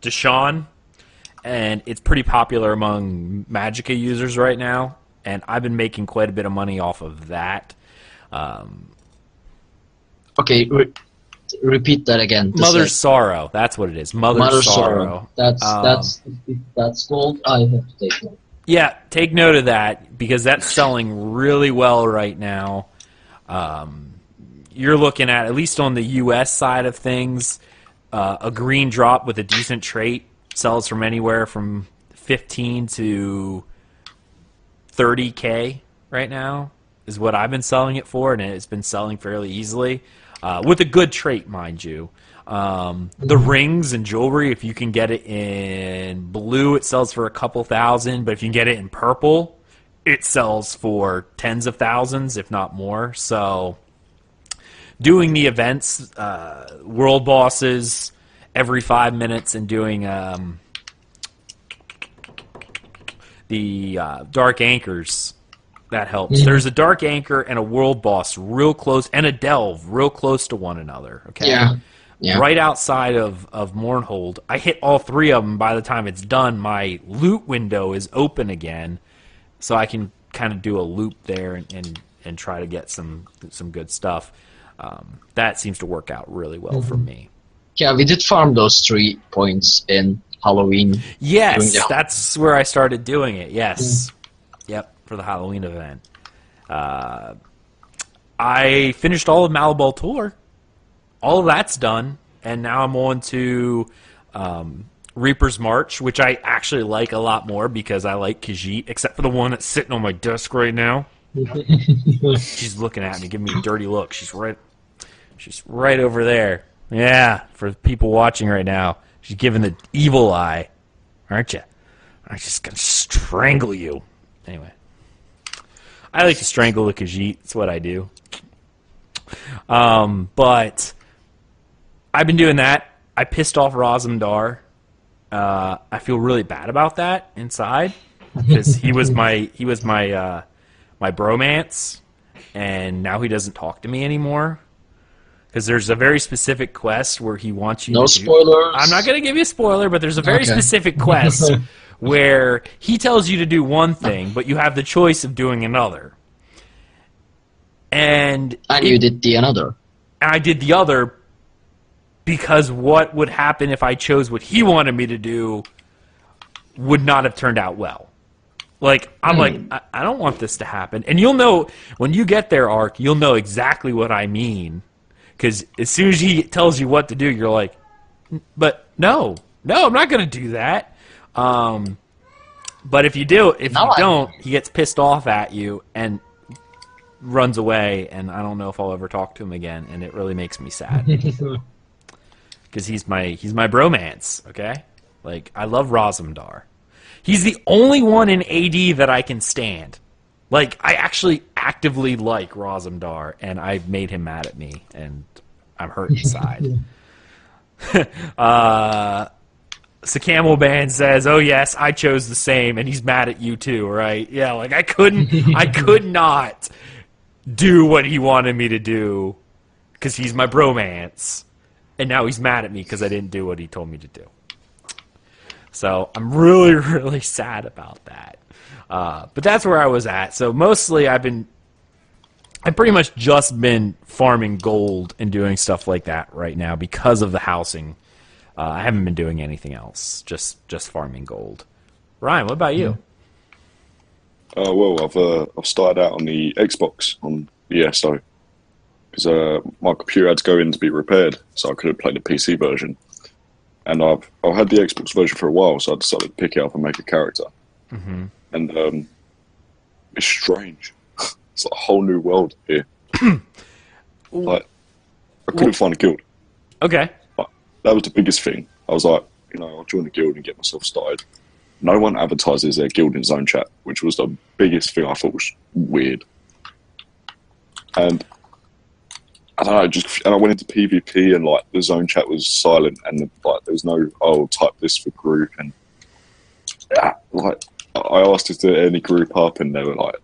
[SPEAKER 1] Deshaun, and it's pretty popular among Magicka users right now. And I've been making quite a bit of money off of that.
[SPEAKER 3] Okay, repeat that again.
[SPEAKER 1] Mother's Sorrow. That's what it is. Mother's Sorrow.
[SPEAKER 3] That's gold. I have to take note.
[SPEAKER 1] Yeah, take note of that because that's selling really well right now. You're looking at least on the U.S. side of things, a green drop with a decent trait sells from anywhere from 15 to 30K right now is what I've been selling it for, and it's been selling fairly easily with a good trait, mind you. The rings and jewelry, if you can get it in blue, it sells for a couple thousand, but if you can get it in purple, it sells for tens of thousands, if not more. So doing the events, world bosses every 5 minutes, and doing the dark anchors, that helps. There's a dark anchor and a world boss real close, and a delve real close to one another. Okay.
[SPEAKER 3] Yeah.
[SPEAKER 1] Right outside of Mournhold. I hit all three of them. By the time it's done, my loot window is open again, so I can kind of do a loop there and try to get some good stuff. That seems to work out really well for me.
[SPEAKER 3] Yeah, we did farm those 3 points in Halloween.
[SPEAKER 1] Yes, that's where I started doing it. Yes. Yep, for the Halloween event. I finished all of Malibol Tour. All of that's done, and now I'm on to Reaper's March, which I actually like a lot more because I like Khajiit, except for the one that's sitting on my desk right now. She's looking at me, giving me a dirty look. She's right over there. Yeah, for people watching right now, she's giving the evil eye, aren't you? I'm just gonna strangle you. Anyway, I like to strangle the Khajiit. It's what I do. But I've been doing that. I pissed off Razumdar. I feel really bad about that inside because he was my bromance, and now he doesn't talk to me anymore. Because there's a very specific quest where he wants you.
[SPEAKER 3] No spoilers.
[SPEAKER 1] I'm not going to give you a spoiler, but there's a very specific quest where he tells you to do one thing, but you have the choice of doing another. And
[SPEAKER 3] you did the another.
[SPEAKER 1] And I did the other because what would happen if I chose what he wanted me to do would not have turned out well. Like, I'm like, I don't want this to happen. And you'll know, when you get there, Ark, you'll know exactly what I mean. Because as soon as he tells you what to do, you're like, but no, I'm not going to do that. But if you do, if you don't, he gets pissed off at you and runs away, and I don't know if I'll ever talk to him again, and it really makes me sad. Because he's my bromance, okay? Like, I love Razumdar. He's the only one in AD that I can stand. Like, I actually actively like Razumdar, and I've made him mad at me, and I'm hurt inside. Sakamo Band says, "Oh yes, I chose the same," and he's mad at you too, right? Yeah, like I could not do what he wanted me to do because he's my bromance, and now he's mad at me because I didn't do what he told me to do. So I'm really, really sad about that. But that's where I was at. So mostly I've pretty much just been farming gold and doing stuff like that right now because of the housing. I haven't been doing anything else, just farming gold. Ryan, what about you?
[SPEAKER 4] Well, I've started out on the Xbox on the ESO because my computer had to go in to be repaired, so I couldn't play the PC version. And I've had the Xbox version for a while, so I decided to pick it up and make a character. Mm-hmm. And it's strange. It's like a whole new world here. Like, I couldn't find a guild.
[SPEAKER 1] Okay.
[SPEAKER 4] Like, that was the biggest thing. I was like, I'll join the guild and get myself started. No one advertises their guild in zone chat, which was the biggest thing I thought was weird. And I don't know, and I went into PvP and like the zone chat was silent and like there was no type this for group and like I asked if there any group up and they were like,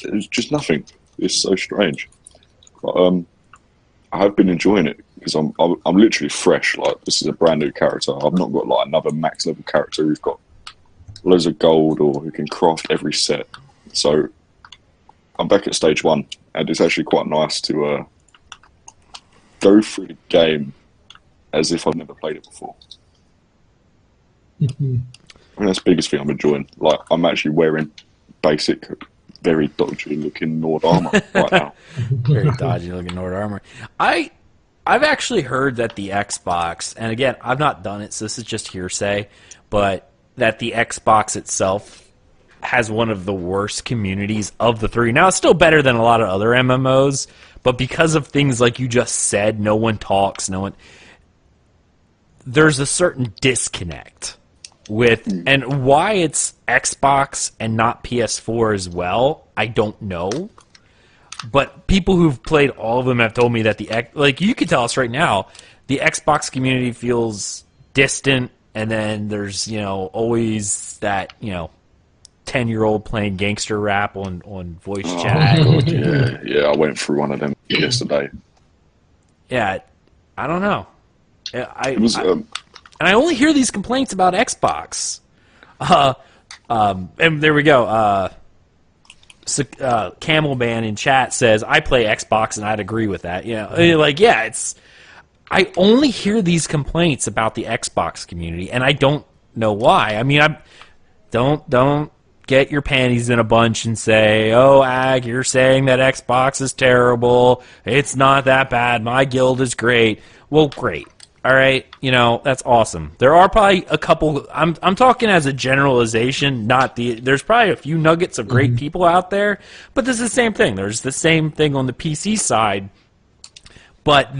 [SPEAKER 4] there's just nothing. It's so strange. But, I have been enjoying it because I'm literally fresh. Like this is a brand new character. I've not got like another max level character who's got loads of gold or who can craft every set. So I'm back at stage 1 and it's actually quite nice to go through the game as if I've never played it before. I mean, that's the biggest thing I'm enjoying. Like, I'm actually wearing basic, very dodgy looking Nord armor right now.
[SPEAKER 1] Very dodgy looking Nord armor. I've actually heard that the Xbox, and again, I've not done it, so this is just hearsay, but that the Xbox itself has one of the worst communities of the 3. Now, it's still better than a lot of other MMOs, but because of things like you just said, no one talks, there's a certain disconnect with, and why it's Xbox and not PS4 as well, I don't know. But people who've played all of them have told me that like you can tell us right now, the Xbox community feels distant, and then there's always that 10-year-old playing gangster rap on voice chat.
[SPEAKER 4] God, yeah, I went through one of them yesterday.
[SPEAKER 1] Yeah, I don't know.
[SPEAKER 4] It was
[SPEAKER 1] and I only hear these complaints about Xbox. And there we go. Camelman in chat says, I play Xbox, and I'd agree with that. I only hear these complaints about the Xbox community, and I don't know why. I mean, don't get your panties in a bunch and say, oh, Ag, you're saying that Xbox is terrible. It's not that bad. My guild is great. Well, great. All right, that's awesome. There are probably a couple. I'm talking as a generalization, there's probably a few nuggets of great people out there, but this is the same thing. There's the same thing on the PC side, but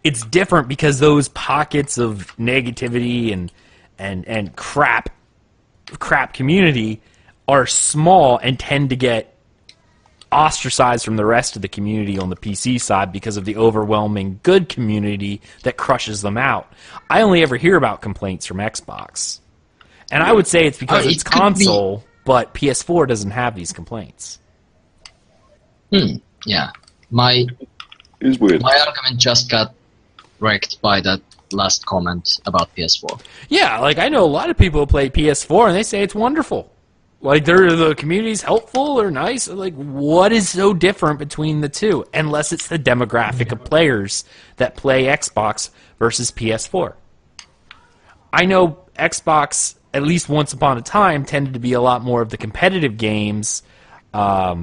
[SPEAKER 1] it's different because those pockets of negativity and crap community are small and tend to get ostracized from the rest of the community on the PC side because of the overwhelming good community that crushes them out. I only ever hear about complaints from Xbox. And I would say it's because it's console, but PS4 doesn't have these complaints.
[SPEAKER 3] Yeah. My argument just got wrecked by that last comment about PS4.
[SPEAKER 1] Yeah, like I know a lot of people who play PS4 and they say it's wonderful. Like, the community's helpful or nice. Like, what is so different between the two? Unless it's the demographic of players that play Xbox versus PS4. I know Xbox, at least once upon a time, tended to be a lot more of the competitive games. A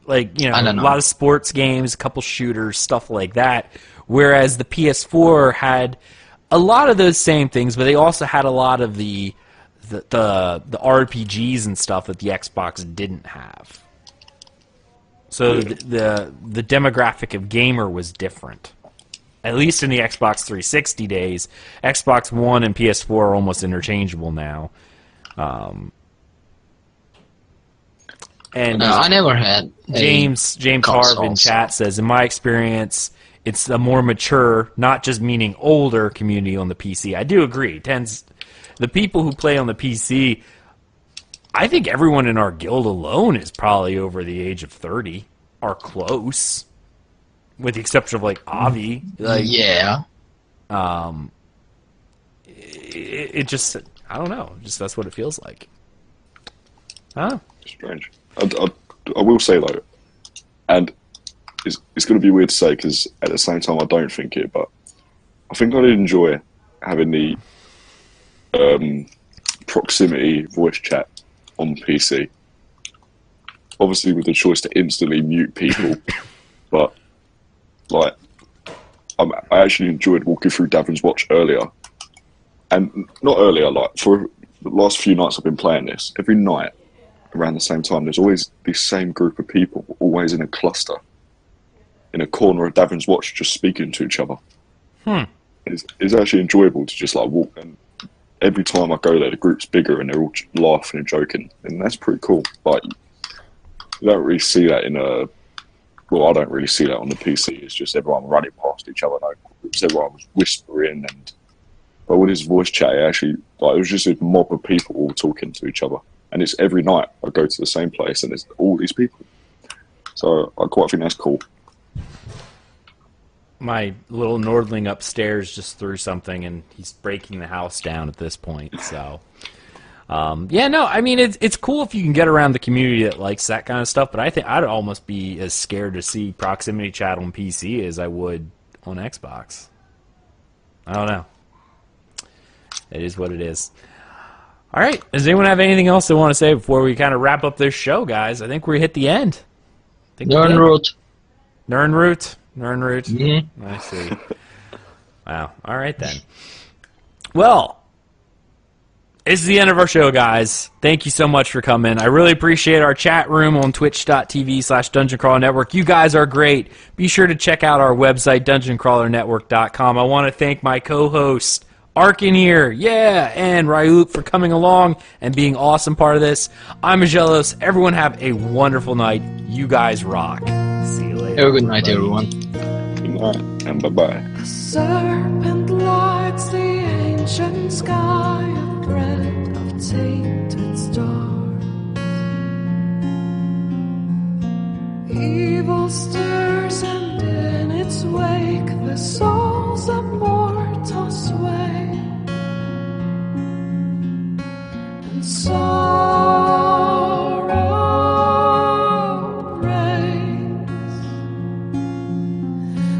[SPEAKER 1] lot of sports games, a couple shooters, stuff like that. Whereas the PS4 had a lot of those same things, but they also had a lot of the RPGs and stuff that the Xbox didn't have. So the demographic of gamer was different. At least in the Xbox 360 days. Xbox One and PS4 are almost interchangeable now. And
[SPEAKER 3] I never had
[SPEAKER 1] James Harv in chat says, in my experience, it's a more mature, not just meaning older community on the PC. I do agree. The people who play on the PC, I think everyone in our guild alone is probably over the age of 30 or close, with the exception of like Avi.
[SPEAKER 3] Yeah.
[SPEAKER 1] It just, I don't know. Just that's what it feels like. Huh?
[SPEAKER 4] Strange. I will say though, and it's going to be weird to say because at the same time I don't think it, but I think I did enjoy having the proximity voice chat on PC. Obviously with the choice to instantly mute people, but like I actually enjoyed walking through Davron's Watch earlier, and not earlier, like for the last few nights I've been playing this, every night around the same time, there's always this same group of people, always in a cluster, in a corner of Davern's Watch, just speaking to each other. It's actually enjoyable to just like walk, and every time I go there, the group's bigger and they're all laughing and joking, and that's pretty cool. But you don't really see that I don't really see that on the PC. It's just everyone running past each other. It's everyone was whispering, but with his voice chat, it was just a mob of people all talking to each other. And it's every night I go to the same place and there's all these people. So I quite think that's cool.
[SPEAKER 1] My little Nordling upstairs just threw something, and he's breaking the house down at this point. So, I mean, it's cool if you can get around the community that likes that kind of stuff. But I think I'd almost be as scared to see proximity chat on PC as I would on Xbox. I don't know. It is what it is. All right. Does anyone have anything else they want to say before we kind of wrap up this show, guys? I think we hit the end.
[SPEAKER 3] Nernroot.
[SPEAKER 1] Nernroot.
[SPEAKER 3] Mm-hmm.
[SPEAKER 1] I see. Wow. All right, then. Well, it's the end of our show, guys. Thank you so much for coming. I really appreciate our chat room on twitch.tv/dungeoncrawlernetwork. You guys are great. Be sure to check out our website, dungeoncrawlernetwork.com. I want to thank my co-host, Arkhaniir, and Ryluke for coming along and being an awesome part of this. I'm Aggelos. Everyone have a wonderful night. You guys rock. See you later.
[SPEAKER 3] Have a good night, everyone.
[SPEAKER 4] Good night, and bye-bye.
[SPEAKER 2] The serpent lights the ancient sky, a thread of tainted stars. Evil stirs, and in its wake the souls of mortals sway. And sorrow reigns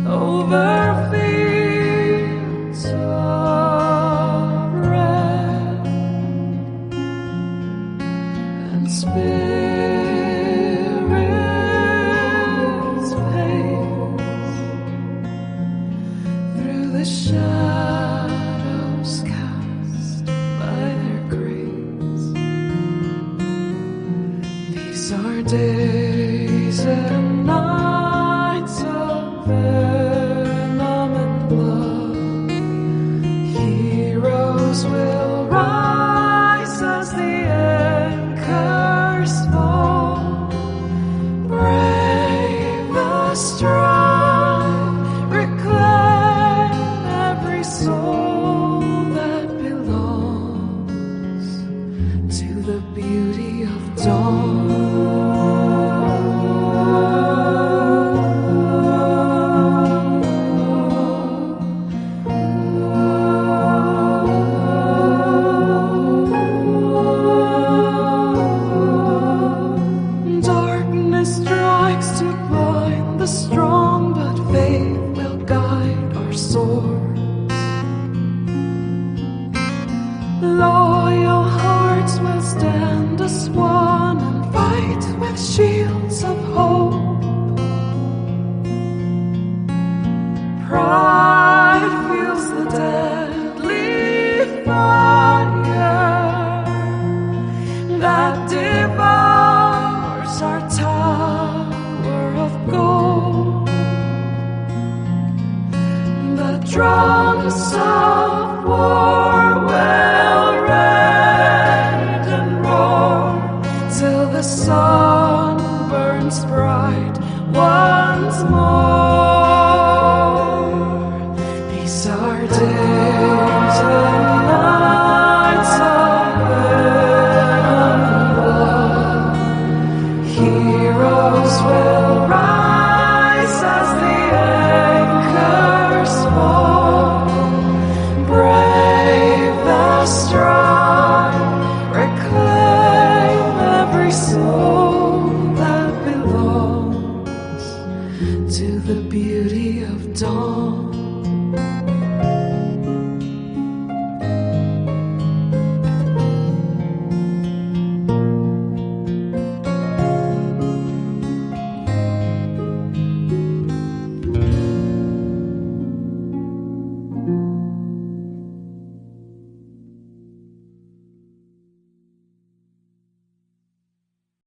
[SPEAKER 2] over fields of red, and spirits pace through the shadows cast by their graves. These are days and nights of venom and blood. Heroes will rise as the anchors fall. Brave the strong, reclaim every soul that belongs to the beauty of dawn. Darkness strikes to blind the strong, but faith will guide our swords. Loyal hearts will stand as one and fight with shields of hope. Pride feels the deadly fire that devours our tower of gold. The drums of war will rend and roar till the sun burns bright once more. These are days and nights of venom and blood. Heroes will rise as the anchors fall. Brave the strong, reclaim every soul that belongs to the beauty of dawn.